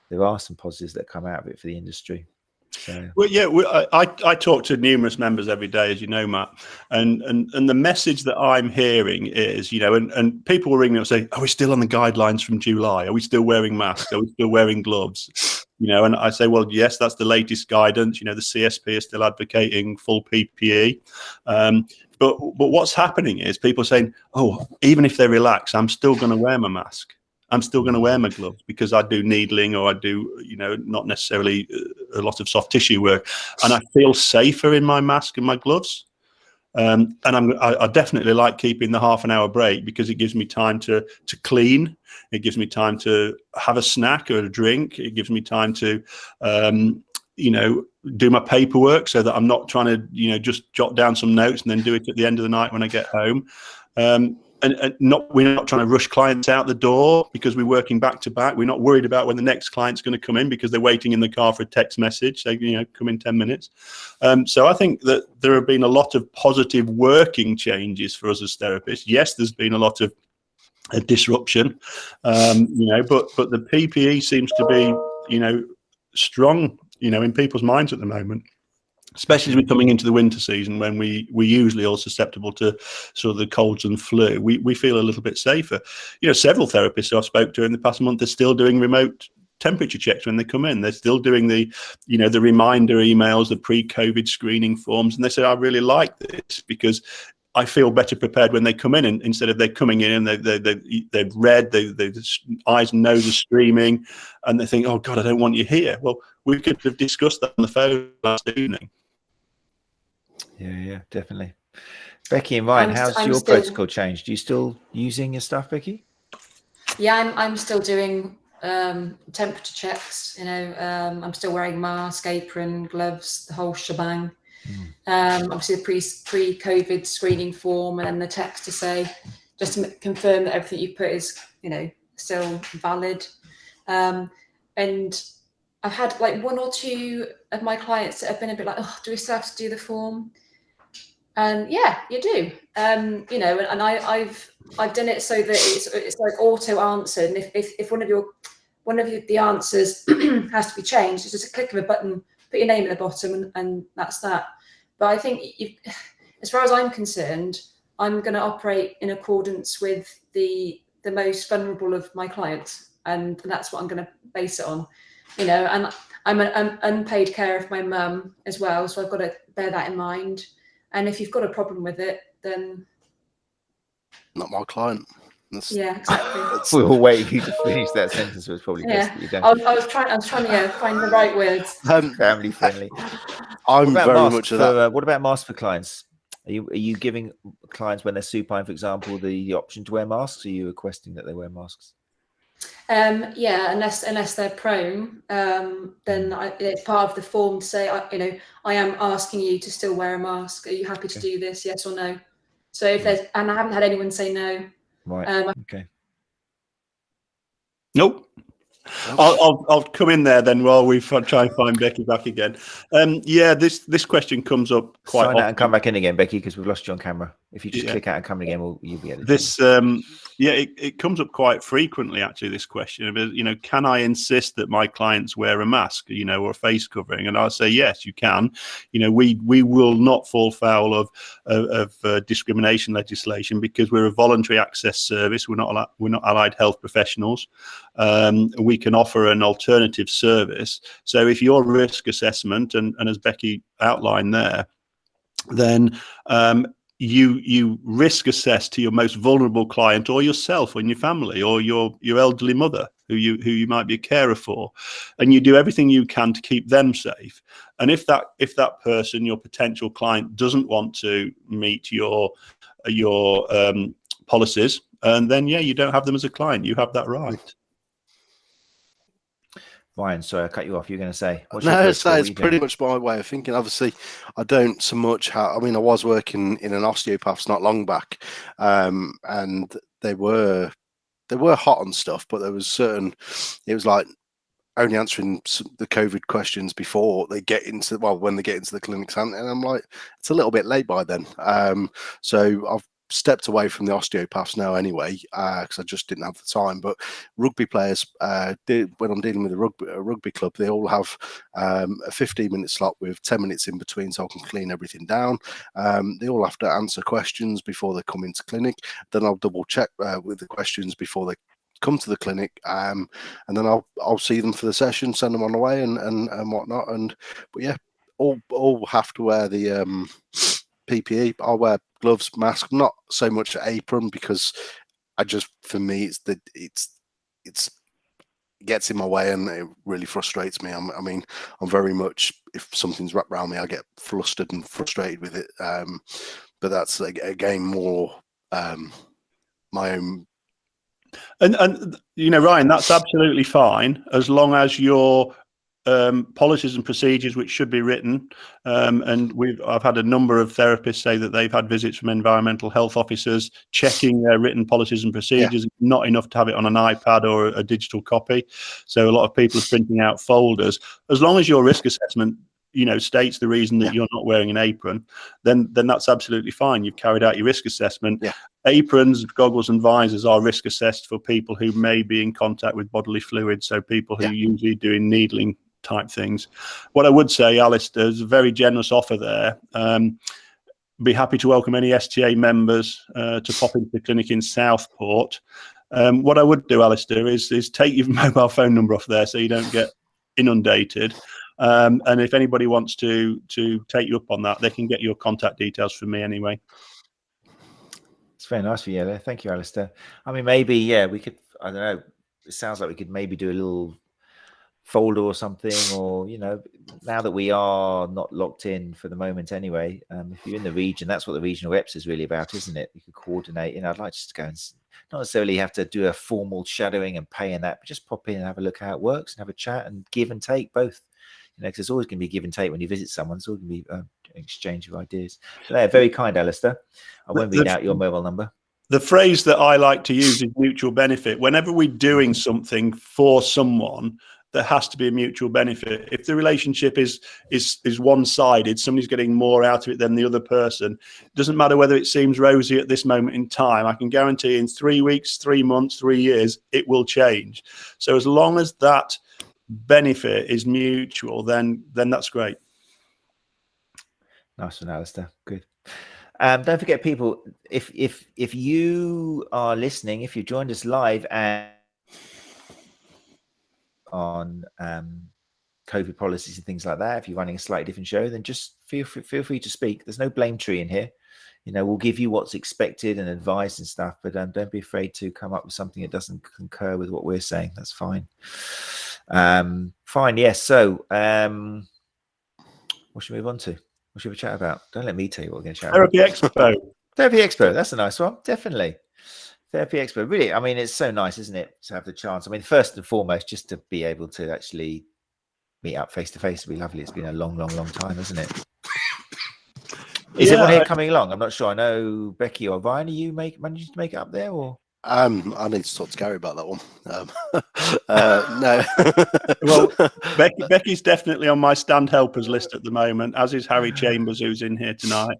there are some positives that come out of it for the industry. So. Well, yeah, I talk to numerous members every day, as you know, Matt, and the message that I'm hearing is, you know, and people will ring me and say, are we still on the guidelines from July? Are we still wearing masks? Are we still wearing gloves? You know, and I say, well, yes, that's the latest guidance. You know, the CSP is still advocating full PPE. But what's happening is people saying, oh, even if they relax, I'm still going to wear my mask. I'm still going to wear my gloves because I do needling, or I do, you know, not necessarily a lot of soft tissue work, and I feel safer in my mask and my gloves. And I definitely like keeping the half an hour break, because it gives me time to clean. It gives me time to have a snack or a drink. It gives me time to, you know, do my paperwork, so that I'm not trying to, you know, just jot down some notes and then do it at the end of the night when I get home. And we're not trying to rush clients out the door because we're working back to back. We're not worried about when the next client's going to come in because they're waiting in the car for a text message. They, you know, come in 10 minutes. So I think that there have been a lot of positive working changes for us as therapists. Yes, there's been a lot of disruption, you know, but the PPE seems to be, you know, strong, you know, in people's minds at the moment. Especially as we're coming into the winter season, when we usually are susceptible to sort of the colds and flu, we feel a little bit safer. You know, several therapists I spoke to in the past month are still doing remote temperature checks when they come in. They're still doing the, you know, the reminder emails, the pre-COVID screening forms, and they say, I really like this because I feel better prepared when they come in, and instead of they're coming in and they've read, their eyes and nose are streaming, and they think, oh God, I don't want you here. Well, we could have discussed that on the phone last evening. Yeah, definitely. Becky and Ryan, how's your protocol changed? Are you still using your stuff, Becky? Yeah, I'm still doing temperature checks. You know, I'm still wearing mask, apron, gloves, the whole shebang. Obviously the pre-COVID screening form, and then the text to say, just to confirm that everything you put is, you know, still valid. And I've had like one or two of my clients that have been a bit like, oh, do we still have to do the form? And yeah, you do. You know, and I've done it so that it's like auto answered. And if one of the answers has to be changed, it's just a click of a button, put your name at the bottom, and that's that. But I think, as far as I'm concerned, I'm going to operate in accordance with the most vulnerable of my clients, and that's what I'm going to base it on. You know, and I'm an unpaid carer of my mum as well, so I've got to bear that in mind. And if you've got a problem with it, then not my client. Yeah, exactly. We were waiting for you to finish that sentence. Was probably best that you don't. I was trying to find the right words. Family friendly. I'm very much of that. What about masks for clients? Are you giving clients, when they're supine, for example, the option to wear masks? Or are you requesting that they wear masks? Yeah, unless they're prone, then it's part of the form to say, you know, I am asking you to still wear a mask. Are you happy to do this? Yes or no? So if there's, and I haven't had anyone say no. Right. Okay. Nope. I'll come in there then while we try and find Becky back again. Yeah, this question comes up quite often. Sign out and come back in again, Becky, because we've lost you on camera. If you just click out and come again, you'll be able to. This, it comes up quite frequently, actually, this question of, can I insist that my clients wear a mask, or a face covering? And I'll say, yes, you can. We will not fall foul of discrimination legislation because we're a voluntary access service. We're not allied health professionals. We can offer an alternative service. So if your risk assessment, and as Becky outlined there, then you risk assess to your most vulnerable client, or yourself, or your family, or your elderly mother who you might be a carer for, and you do everything you can to keep them safe. And if that person, your potential client, doesn't want to meet your policies, and then you don't have them as a client. You have that right. Ryan, sorry, I cut you off. You're going to say? No, so it's pretty much my way of thinking. Obviously, I don't so much I was working in an osteopath's not long back, and they were hot on stuff, but there was it was like only answering the COVID questions before they get into, when they get into the clinics, and I'm like, it's a little bit late by then. So I've stepped away from the osteopaths now anyway, because I just didn't have the time. But rugby players, when I'm dealing with a rugby club, they all have a 15-minute slot with 10 minutes in between, so I can clean everything down. They all have to answer questions before they come into clinic. Then I'll double check with the questions before they come to the clinic, and then I'll see them for the session, send them on the way, and whatnot. But yeah, all have to wear the PPE. I'll wear gloves, mask, not so much apron, because for me it gets in my way and it really frustrates me. I'm very much, if something's wrapped around me, I get flustered and frustrated with it. But that's again more my own. And Ryan, that's absolutely fine as long as your policies and procedures, which should be written, and I've had a number of therapists say that they've had visits from environmental health officers checking their written policies and procedures. It's not enough to have it on an iPad or a digital copy. So a lot of people are printing out folders. As long as your risk assessment states the reason that you're not wearing an apron, then that's absolutely fine. You've carried out your risk assessment. Aprons, goggles and visors are risk assessed for people who may be in contact with bodily fluids, so people who usually doing needling type things. What I would say, Alistair, is a very generous offer there. Be happy to welcome any STA members to pop into the clinic in Southport. What I would do, Alistair, is take your mobile phone number off there so you don't get inundated. And if anybody wants to take you up on that, they can get your contact details from me anyway. It's very nice for you there. Thank you, Alistair. Maybe, we could, I don't know, it sounds like we could maybe do a little folder or something, or now that we are not locked in for the moment anyway, if you're in the region, that's what the regional reps is really about, isn't it? We could coordinate. I'd like just to go and not necessarily have to do a formal shadowing and pay and that, but just pop in and have a look how it works and have a chat and give and take both. Because there's always going to be give and take when you visit someone. It's always going to be an exchange of ideas. So they're very kind, Alistair. I won't read out your mobile number. The phrase that I like to use is mutual benefit. Whenever we're doing something for someone, there has to be a mutual benefit. If the relationship is one-sided, somebody's getting more out of it than the other person, it doesn't matter whether it seems rosy at this moment in time. I can guarantee in 3 weeks, 3 months, 3 years, it will change. So as long as that benefit is mutual, then that's great. Nice one, Alistair. Good. Don't forget, people, if you are listening, if you joined us live and on COVID policies and things like that, if you're running a slightly different show, then just feel free to speak. There's no blame tree in here. We'll give you what's expected and advice and stuff, but don't be afraid to come up with something that doesn't concur with what we're saying. That's fine. Fine. Yes. So what should we move on to? What should we chat about? Don't let me tell you what we're going to chat about. Therapy Expo. Therapy Expo. That's a nice one. Definitely. Therapy Expo. Really, it's so nice, isn't it, to have the chance? First and foremost, just to be able to actually meet up face to face would be lovely. It's been a long time, isn't it? Is everyone here coming along? I'm not sure. I know Becky or Ryan, are you managing to make it up there, or? I need to talk to Gary about that one. No. Well, Becky's definitely on my stand helpers list at the moment, as is Harry Chambers, who's in here tonight.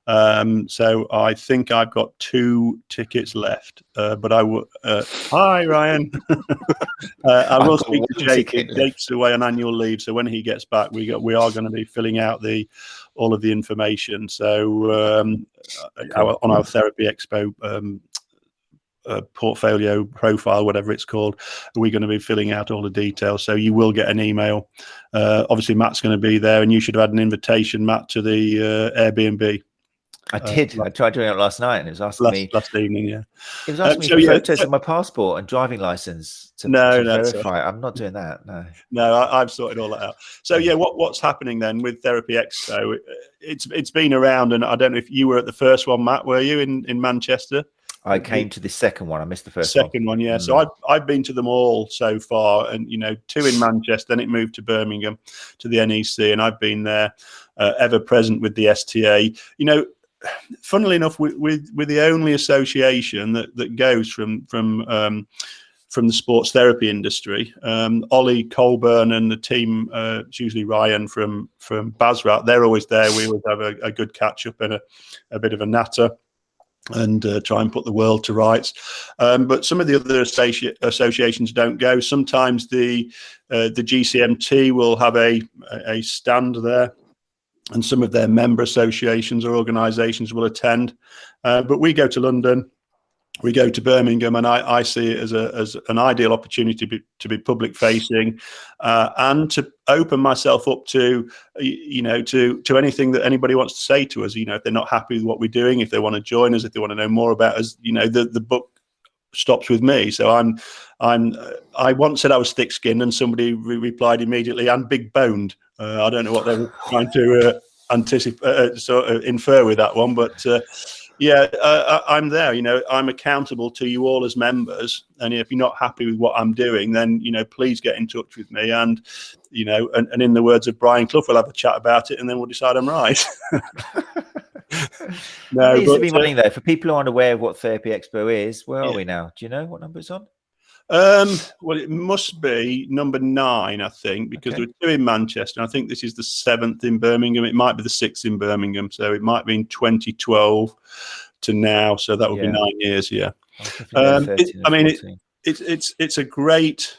So I think I've got 2 tickets left. But I will. Hi, Ryan. I will speak to Jake. Jake's away on annual leave, so when he gets back, we are going to be filling out all of the information. So on our Therapy Expo portfolio profile, whatever it's called, we're going to be filling out all the details. So you will get an email. Obviously, Matt's going to be there, and you should have had an invitation, Matt, to the Airbnb. I did. I tried doing it last night, and it was asking me last evening. Yeah, it was asking me for photos of my passport and driving license to verify. I'm not doing that. No, I've sorted all that out. So yeah, what's happening then with Therapy Expo? It's been around, and I don't know if you were at the first one, Matt. Were you in Manchester? I came to the second one. I missed the first one. Yeah. So I've been to them all so far, and 2 in Manchester. Then it moved to Birmingham, to the NEC, and I've been there, ever present with the STA. Funnily enough, with the only association that goes from the sports therapy industry, Ollie Colburn and the team, it's usually Ryan from Basrat. They're always there. We always have a good catch up and a bit of a natter, and try and put the world to rights. But some of the other associations don't go. Sometimes the GCMT will have a stand there, and some of their member associations or organisations will attend. But we go to London, we go to Birmingham, and I see it as an ideal opportunity to be public facing, and to open myself up to anything that anybody wants to say to us. If they're not happy with what we're doing, if they want to join us, if they want to know more about us, the book stops with me. So I once said I was thick-skinned, and somebody replied immediately, "I'm big-boned." I don't know what they were trying to infer with that one, but. I'm there. I'm accountable to you all as members, and if you're not happy with what I'm doing, then please get in touch with me. And and in the words of Brian Clough, we'll have a chat about it, and then we'll decide I'm right. No, it needs to be running though. For people who aren't aware of what Therapy Expo is, where are we now? Do you know what number it's on? Well, it must be number 9, I think, because we're 2 in Manchester. And I think this is the 7th in Birmingham. It might be the 6th in Birmingham. So it might be in 2012 to now. So that would be 9 years. Yeah. It's a great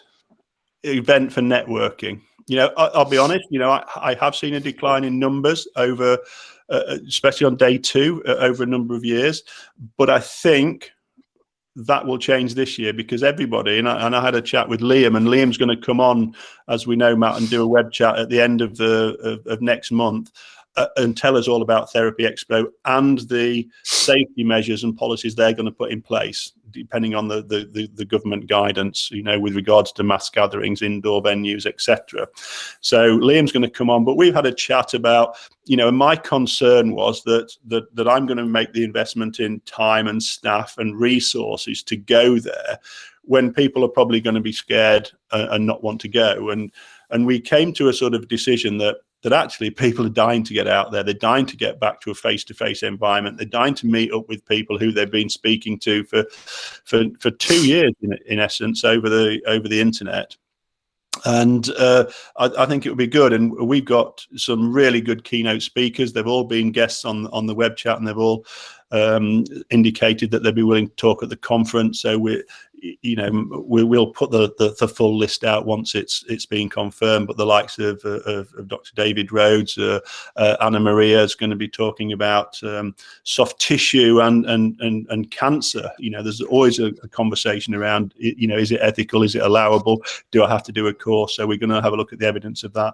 event for networking. I'll be honest. I have seen a decline in numbers over, especially on day 2, over a number of years. But I think that will change this year, because everybody, and I had a chat with Liam, and Liam's going to come on, as we know, Matt, and do a web chat at the end of next month, and tell us all about Therapy Expo and the safety measures and policies they're going to put in place, depending on the government guidance, with regards to mass gatherings, indoor venues, etc. So Liam's going to come on, but we've had a chat about, and my concern was that I'm going to make the investment in time and staff and resources to go there when people are probably going to be scared and not want to go. And we came to a sort of decision that actually people are dying to get out there. They're dying to get back to a face-to-face environment. They're dying to meet up with people who they've been speaking to for 2 years, in essence, over the internet. And I think it would be good. And we've got some really good keynote speakers. They've all been guests on the web chat, and they've all indicated that they'd be willing to talk at the conference. So we'll put the full list out once it's been confirmed. But the likes of Dr. David Rhodes, Anna Maria is going to be talking about soft tissue and cancer. There's always a conversation around, is it ethical? Is it allowable? Do I have to do a course? So we're going to have a look at the evidence of that.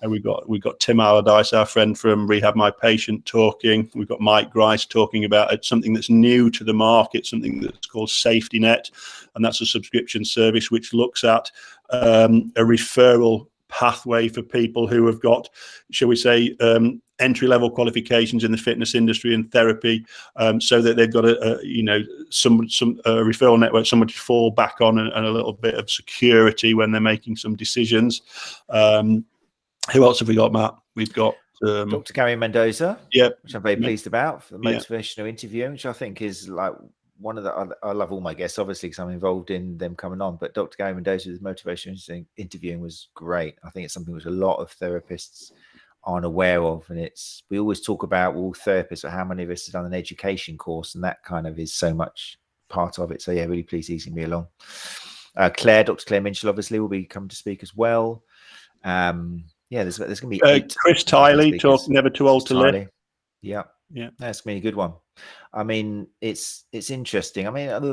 And we've got Tim Allardyce, our friend from Rehab My Patient, talking. We've got Mike Grice talking about something that's new to the market, something that's called Safety Net, and that's a subscription service which looks at a referral pathway for people who have got, shall we say, entry-level qualifications in the fitness industry and therapy, so that they've got some referral network, someone to fall back on, and a little bit of security when they're making some decisions. Who else have we got, Matt? We've got Dr. Gary Mendoza, which I'm very pleased about, for the motivational interview, which I think is like one of the, I love all my guests, obviously, because I'm involved in them coming on, but Dr. Gary Mendoza's motivational interviewing was great. I think it's something which a lot of therapists aren't aware of. And we always talk about all therapists, or how many of us have done an education course, and that kind of is so much part of it. So yeah, really pleased he's going to be along. Dr. Claire Minchell obviously will be coming to speak as well. Yeah, there's going to be 8. Chris Tiley, talk Never Too Old to Live. Yeah, yeah, that's going to be a good one. I mean, it's interesting. I mean, I think it's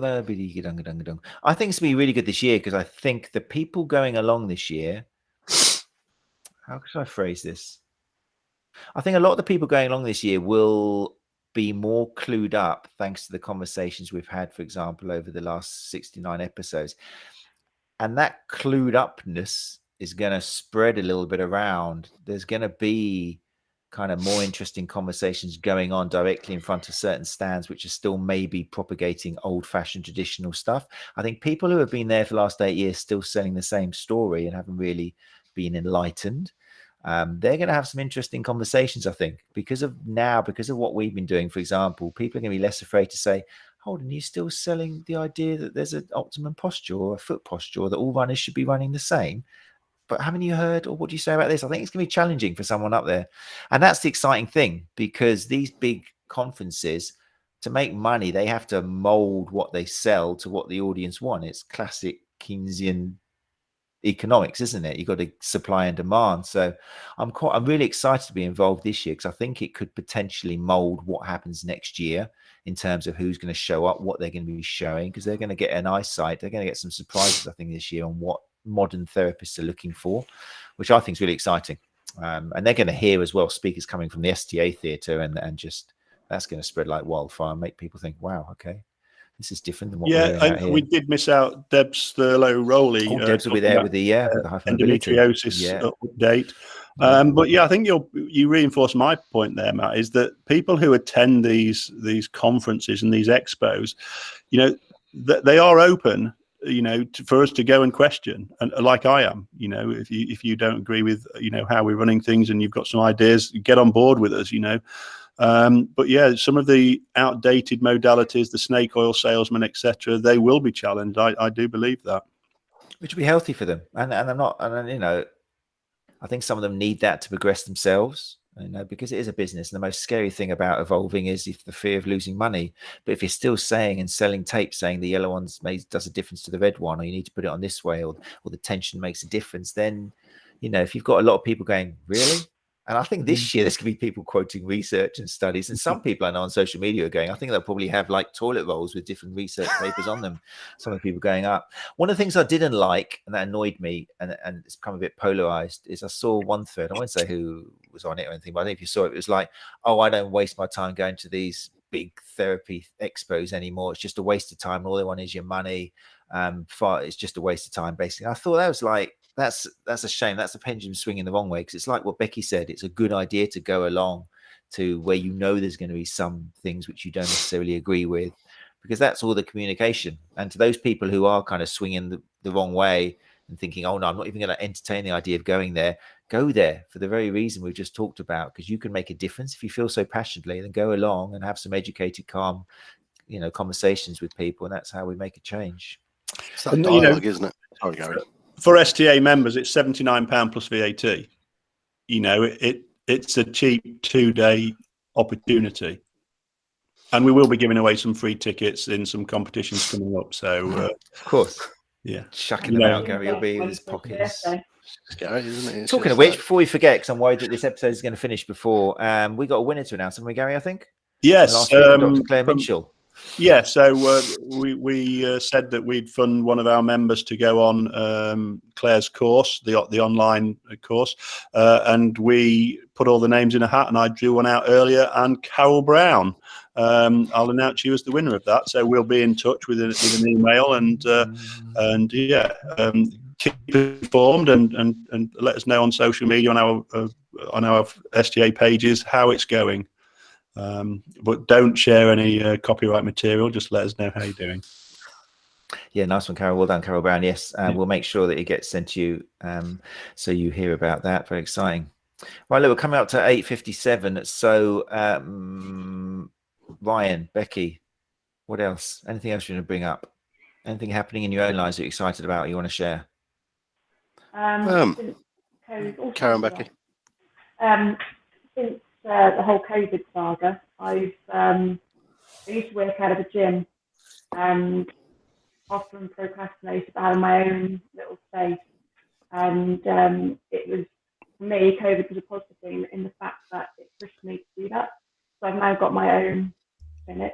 going to be really good this year, because I think the people going along this year, how should I phrase this? I think a lot of the people going along this year will be more clued up thanks to the conversations we've had, for example, over the last 69 episodes. And that clued upness is going to spread a little bit around. There's going to be kind of more interesting conversations going on directly in front of certain stands, which are still maybe propagating old-fashioned traditional stuff. I think people who have been there for the last 8 years still selling the same story and haven't really been enlightened. They're going to have some interesting conversations, I think, because of what we've been doing. For example, people are going to be less afraid to say, hold on, you're still selling the idea that there's an optimum posture or a foot posture, or that all runners should be running the same. But haven't you heard, or what do you say about this? I think it's going to be challenging for someone up there. And that's the exciting thing, because these big conferences, to make money, they have to mold what they sell to what the audience want. It's classic Keynesian economics, isn't it? You've got to supply and demand. So I'm really excited to be involved this year, because I think it could potentially mold what happens next year in terms of who's going to show up, what they're going to be showing, because they're going to get an eyesight. They're going to get some surprises, I think, this year on what modern therapists are looking for, which I think is really exciting. And they're going to hear as well speakers coming from the STA theatre, and just that's going to spread like wildfire and make people think, wow, okay, this is different than what we're hearing out here. We did miss out Deb's Thurlow-Rowley. Deb's will be there with the endometriosis update. But yeah, I think you reinforce my point there, Matt, is that people who attend these conferences and these expos, they are open, for us to go and question, and like I am, if you don't agree with how we're running things and you've got some ideas, get on board with us, but yeah, some of the outdated modalities, the snake oil salesman, etc., they will be challenged. I do believe that, which will be healthy for them. And I'm not, and I think some of them need that to progress themselves, because it is a business. And the most scary thing about evolving is the fear of losing money. But if you're still saying and selling tapes saying the yellow one does a difference to the red one, or you need to put it on this way, or the tension makes a difference, then, if you've got a lot of people going, really? And I think this year there's going to be people quoting research and studies, and some people I know on social media are going, I think they'll probably have like toilet rolls with different research papers on them. Some of the people going up. One of the things I didn't like, and that annoyed me, and it's become a bit polarized, is I saw one thread. I won't say who was on it or anything, but I think if you saw it, it was like, oh, I don't waste my time going to these big therapy expos anymore. It's just a waste of time. All they want is your money. It's just a waste of time, basically. I thought that was like, that's a shame. That's a pendulum swinging the wrong way, because it's like what Becky said. It's a good idea to go along to where there's going to be some things which you don't necessarily agree with, because that's all the communication. And to those people who are kind of swinging the wrong way and thinking, oh no, I'm not even going to entertain the idea of going there, go there for the very reason we've just talked about, because you can make a difference if you feel so passionately. Then go along and have some educated, calm, conversations with people, and that's how we make a change. It's that dialogue, isn't it? Sorry, Gary. For STA members, it's £79 plus VAT. It's a cheap 2-day opportunity, and we will be giving away some free tickets in some competitions coming up. So, of course, yeah, chucking them out, Gary will be in his pockets. Scary, isn't it? Talking of which, before we forget, because I'm worried that this episode is going to finish before, we got a winner to announce, haven't we, Gary? I think. Yes, last week, Dr. Claire Minchell. Yeah, so we said that we'd fund one of our members to go on Claire's course, the online course, and we put all the names in a hat, and I drew one out earlier, and Carrol Brown. I'll announce you as the winner of that. So we'll be in touch with an email, and keep informed and let us know on social media on our STA pages how it's going. But don't share any copyright material. Just let us know how you're doing. Yeah, nice one, Carrol. Well done, Carrol Brown. Yes, we'll make sure that it gets sent to you, so you hear about that. Very exciting. Right, look, we're coming up to 8:57. So, Ryan, Becky, what else? Anything else you want to bring up? Anything happening in your own lives that you're excited about? You want to share? Karen, Becky. Since the whole COVID saga, I used to work out of a gym and often procrastinated about having my own little space. And it was, for me, COVID was a positive thing in the fact that it pushed me to do that. So I've now got my own clinic.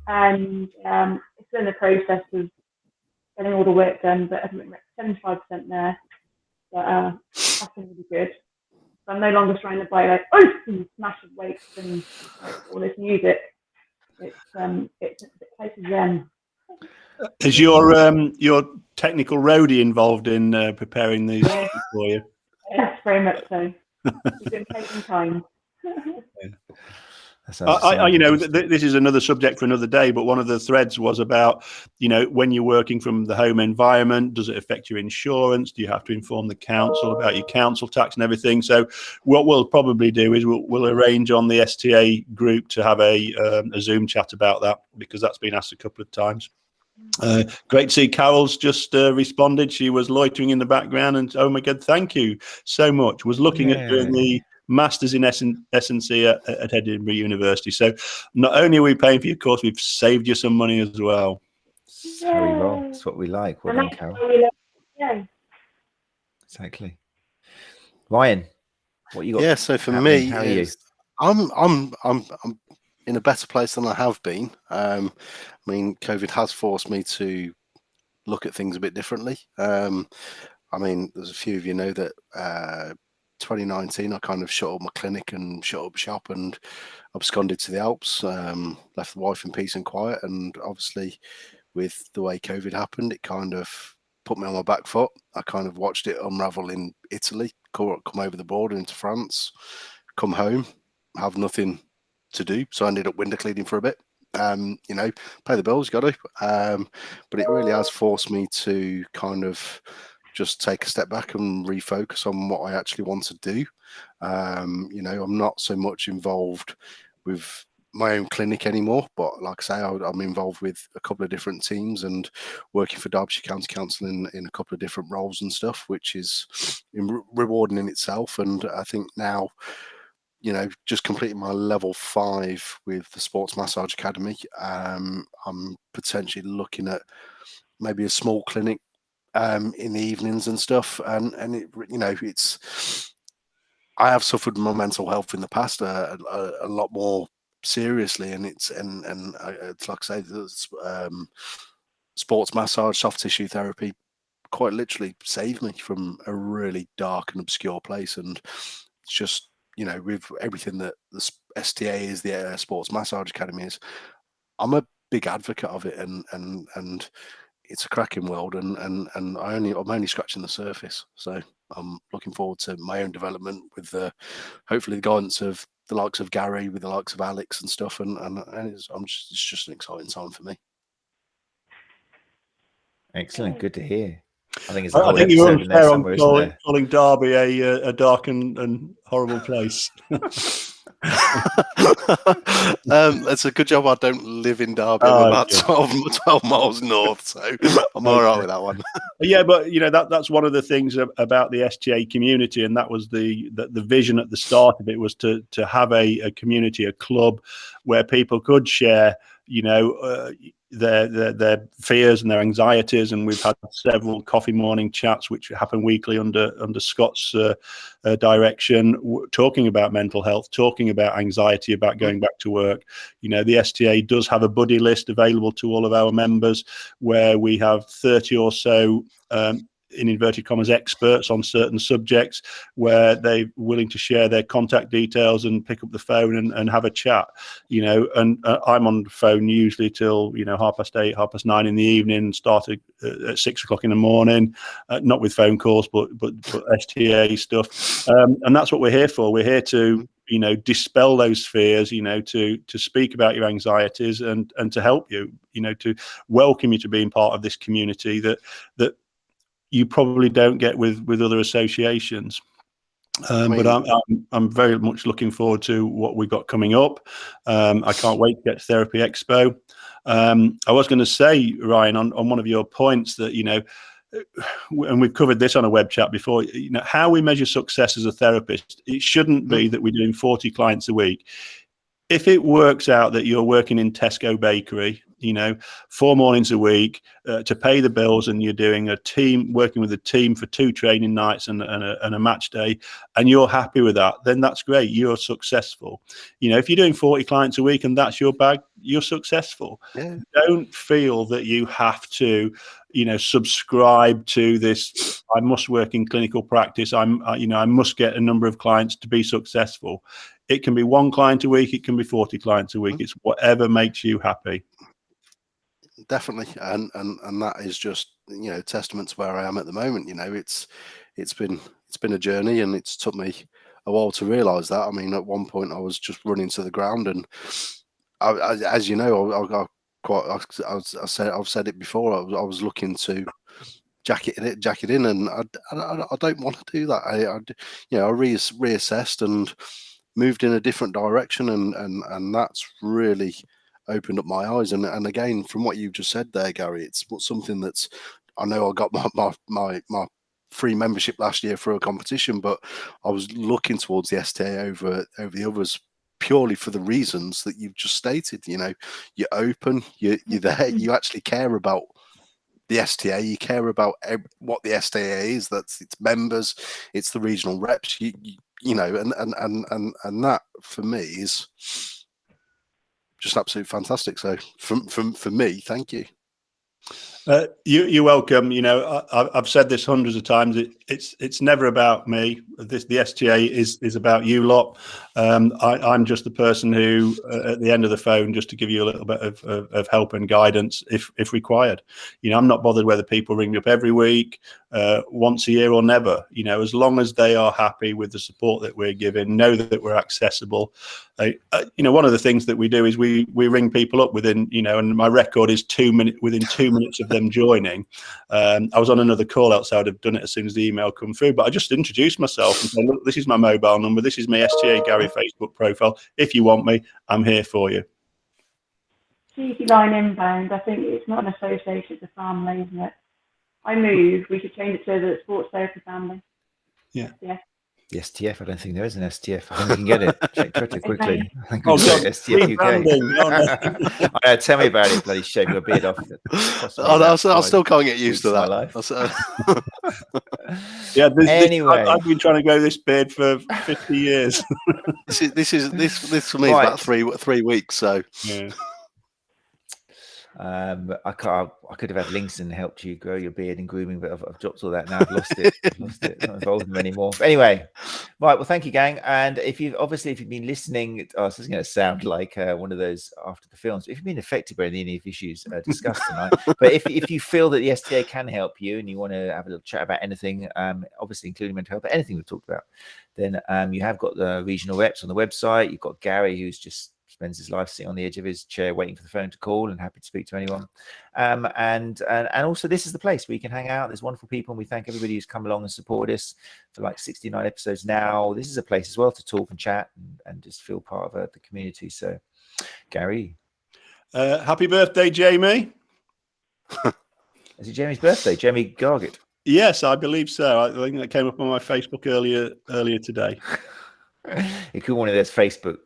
And it's in the process of getting all the work done, but I'm at 75% there. But that's really good. So I'm no longer trying to buy like smash of weights and all this music. It's a place of zen. Is your technical roadie involved in preparing these for you? Yes, very much so. We've been taking time. This is another subject for another day, but one of the threads was about, when you're working from the home environment, does it affect your insurance? Do you have to inform the council about your council tax and everything? So what we'll probably do is we'll arrange on the STA group to have a Zoom chat about that, because that's been asked a couple of times. Great to see Carol's just responded. She was loitering in the background, and oh my God, thank you so much. Was looking at doing the Masters in S&C at Edinburgh University. So not only are we paying for your course, we've saved you some money as well. That's how we roll. That's what we like. Well done, Carrol. Yeah. Exactly. Ryan, what you got? Yeah, so for me, how are you? I'm in a better place than I have been. I mean, COVID has forced me to look at things a bit differently. I mean, there's a few of you know that 2019 I kind of shut up my clinic and shut up shop and absconded to the Alps, left the wife in peace and quiet, and obviously with the way COVID happened, it kind of put me on my back foot. I kind of watched it unravel in Italy, come over the border into France, come home, have nothing to do, so I ended up window cleaning for a bit. Pay the bills, got to. But it really has forced me to kind of just take a step back and refocus on what I actually want to do. I'm not so much involved with my own clinic anymore, but like I say, I'm involved with a couple of different teams and working for Derbyshire County Council in a couple of different roles and stuff, which is rewarding in itself. And I think now, just completing my level 5 with the Sports Massage Academy, I'm potentially looking at maybe a small clinic in the evenings and stuff. And it's I have suffered my mental health in the past a lot more seriously, and it's like I say, sports massage, soft tissue therapy quite literally saved me from a really dark and obscure place. And it's just, with everything that the STA is, the Sports Massage Academy is, I'm a big advocate of it, and it's a cracking world, and I'm only scratching the surface. So I'm looking forward to my own development with hopefully the guidance of the likes of Gary, with the likes of Alex and stuff, and it's just an exciting time for me. Excellent, good to hear. I think it's I think you're unfair on calling Derby a dark and horrible place. It's a good job I don't live in Derby. I'm about 12 miles north, so I'm all right with that one. Yeah, but that's one of the things about the STA community, and that was the vision at the start of it, was to have a community, a club where people could share their fears and their anxieties. And we've had several coffee morning chats which happen weekly under Scott's direction, talking about mental health, talking about anxiety, about going back to work. The STA does have a buddy list available to all of our members, where we have 30 or so in inverted commas experts on certain subjects, where they're willing to share their contact details and pick up the phone and have a chat. And I'm on the phone usually till 8:30, 9:30 in the evening, started at 6 o'clock in the morning, not with phone calls but STA stuff, and that's what we're here for. We're here to dispel those fears, to speak about your anxieties and to help you, to welcome you to being part of this community that you probably don't get with other associations. But I'm very much looking forward to what we've got coming up. I can't wait to get to Therapy Expo. I was going to say, Ryan, on one of your points that and we've covered this on a web chat before, how we measure success as a therapist, it shouldn't be that we're doing 40 clients a week. If it works out that you're working in Tesco bakery, 4 mornings a week to pay the bills, and you're doing working with a team for 2 training nights and a match day, and you're happy with that, then that's great. You're successful. If you're doing 40 clients a week and that's your bag, you're successful. Yeah. Don't feel that you have to, subscribe to this. I must work in clinical practice. I must get a number of clients to be successful. It can be 1 client a week. It can be 40 clients a week. It's whatever makes you happy. Definitely, and that is just testament to where I am at the moment. It's been a journey, and it's took me a while to realise that. I mean, at one point I was just running to the ground, and as you know, I've said it before. I was looking to jacket it in, and I don't want to do that. I reassessed and moved in a different direction, and that's really opened up my eyes. And again, from what you've just said there, Gary, it's something that's, I know I got my free membership last year for a competition, but I was looking towards the STA over the others purely for the reasons that you've just stated. You're open, you're there, you actually care about the STA, you care about what the STA is. That's its members, it's the regional reps, and that for me is just absolutely fantastic. So for me, thank you. You're welcome. I've said this hundreds of times. It's never about me. The STA is about you lot. I'm just the person who, at the end of the phone, just to give you a little bit of help and guidance if required. I'm not bothered whether people ring me up every week, once a year, or never. As long as they are happy with the support that we're giving, know that we're accessible. One of the things that we do is we ring people up within, and my record is 2 minutes, within 2 minutes of them joining. I was on another call else, so I'd have done it as soon as the email come through, but I just introduced myself and said, look, this is my mobile number, this is my STA Gary Facebook profile. If you want me, I'm here for you. Cheeky line inbound. I think it's not an association, it's a family, isn't it? I move. We should change it to the sports therapy family. Yeah. The STF, I don't think there is an STF. I think we can get it. Check Twitter quickly. I think Oh, God. God. STF UK. Oh, no. Tell me about it, bloody shave your beard off. I still can't get used to that. Anyway, I've been trying to grow this beard for 50 years. this for me is about 3 weeks. So yeah. I could have had links and helped you grow your beard and grooming, but I've dropped all that now. I've lost it. Not involved in them anymore. But anyway, right. Well, thank you, gang. And if you've been listening, this is going to sound like one of those after the films. If you've been affected by any of the issues discussed tonight, but if you feel that the STA can help you and you want to have a little chat about anything, obviously including mental health, but anything we've talked about, then you have got the regional reps on the website. You've got Gary, who's just spends his life sitting on the edge of his chair waiting for the phone to call and happy to speak to anyone. And also this is the place where you can hang out. There's wonderful people, and we thank everybody who's come along and supported us for like 69 episodes now. This is a place as well to talk and chat and just feel part of the community. So Gary, happy birthday, Jamie. Is it Jamie's birthday? Jamie Gargett? Yes, I believe so. I think that came up on my Facebook earlier today. It could be one of those Facebook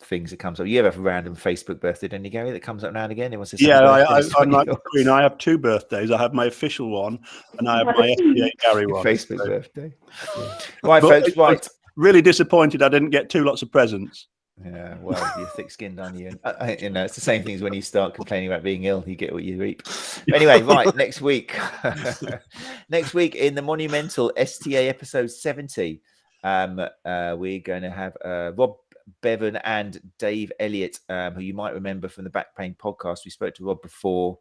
things that comes up. You have a random Facebook birthday, don't you, Gary, that comes up now and again? I'm like the Queen. I have 2 birthdays. I have my official one, and I have my STA Gary one. Facebook birthday. Yeah. Right, folks. Right. Really disappointed I didn't get 2 lots of presents. Yeah, well, you're thick-skinned, aren't you? And, it's the same thing as when you start complaining about being ill, you get what you reap. But anyway, right, next week in the monumental STA episode 70, we're going to have Rob Bevan and Dave Elliott, who you might remember from the Back Pain podcast. We spoke to Rob before,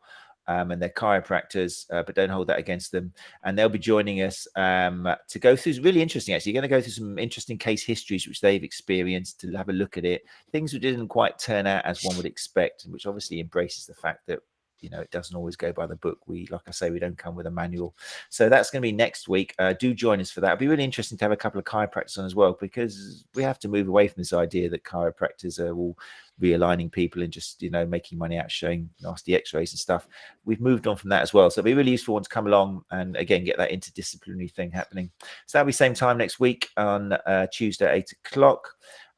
and they're chiropractors, but don't hold that against them. And they'll be joining us to go through, really interesting, actually. You're going to go through some interesting case histories which they've experienced, to have a look at it. Things which didn't quite turn out as one would expect, and which obviously embraces the fact that you know, it doesn't always go by the book. We, like I say, we don't come with a manual. So that's going to be next week. Do join us for that. It'll be really interesting to have a couple of chiropractors on as well, because we have to move away from this idea that chiropractors are all realigning people and just, you know, making money out showing nasty x-rays and stuff. We've moved on from that as well. So it'll be really useful one to come along and again get that interdisciplinary thing happening. So that'll be same time next week on Tuesday at 8 o'clock.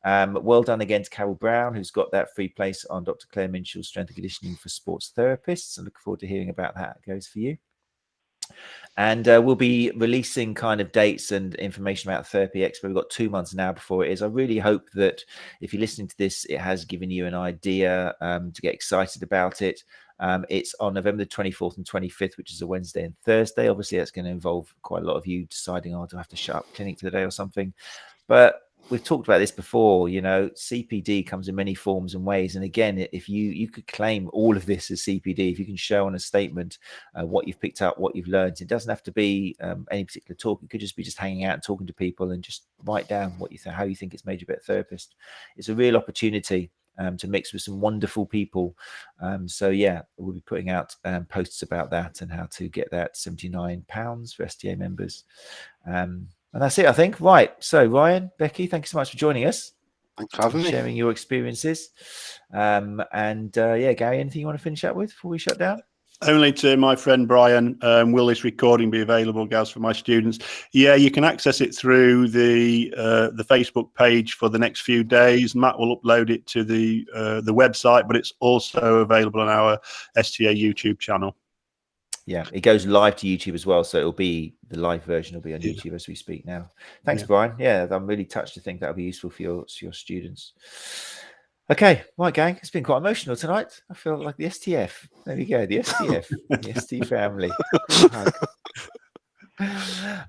Well done again to Carrol Brown, who's got that free place on Dr. Claire Minshall's Strength and Conditioning for Sports Therapists. I look forward to hearing about how it goes for you. And we'll be releasing kind of dates and information about Therapy Expo. We've got 2 months now before it is. I really hope that if you're listening to this, it has given you an idea to get excited about it. It's on November the 24th and 25th, which is a Wednesday and Thursday. Obviously, that's going to involve quite a lot of you deciding, oh, do I have to shut up clinic for the day or something? But we've talked about this before, you know, CPD comes in many forms and ways. And again, if you could claim all of this as CPD, if you can show on a statement what you've picked up, what you've learned, it doesn't have to be any particular talk. It could just be just hanging out and talking to people and just write down what you think, how you think it's made you a better therapist. It's a real opportunity to mix with some wonderful people. So yeah, we'll be putting out posts about that and how to get that £79 for STA members. And that's it, I think. Right. So, Ryan, Becky, thank you so much for joining us. Thanks for having me. Sharing your experiences. Yeah, Gary, anything you want to finish up with before we shut down? Only to my friend Brian, will this recording be available, guys, for my students? Yeah, you can access it through the Facebook page for the next few days. Matt will upload it to the website, but it's also available on our STA YouTube channel. Yeah, it goes live to YouTube as well, so it'll be the live version will be on YouTube as we speak now. Thanks, Brian. Yeah, I'm really touched to think that'll be useful for your students. Okay, right, gang. It's been quite emotional tonight. I feel like the STF. There we go, the STF, the ST family.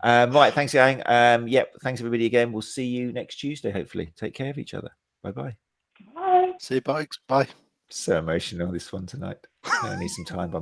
Right, thanks, gang. Yep, thanks everybody again. We'll see you next Tuesday. Hopefully, take care of each other. Bye. Bye. See you, bikes. Bye. So emotional this one tonight. I need some time by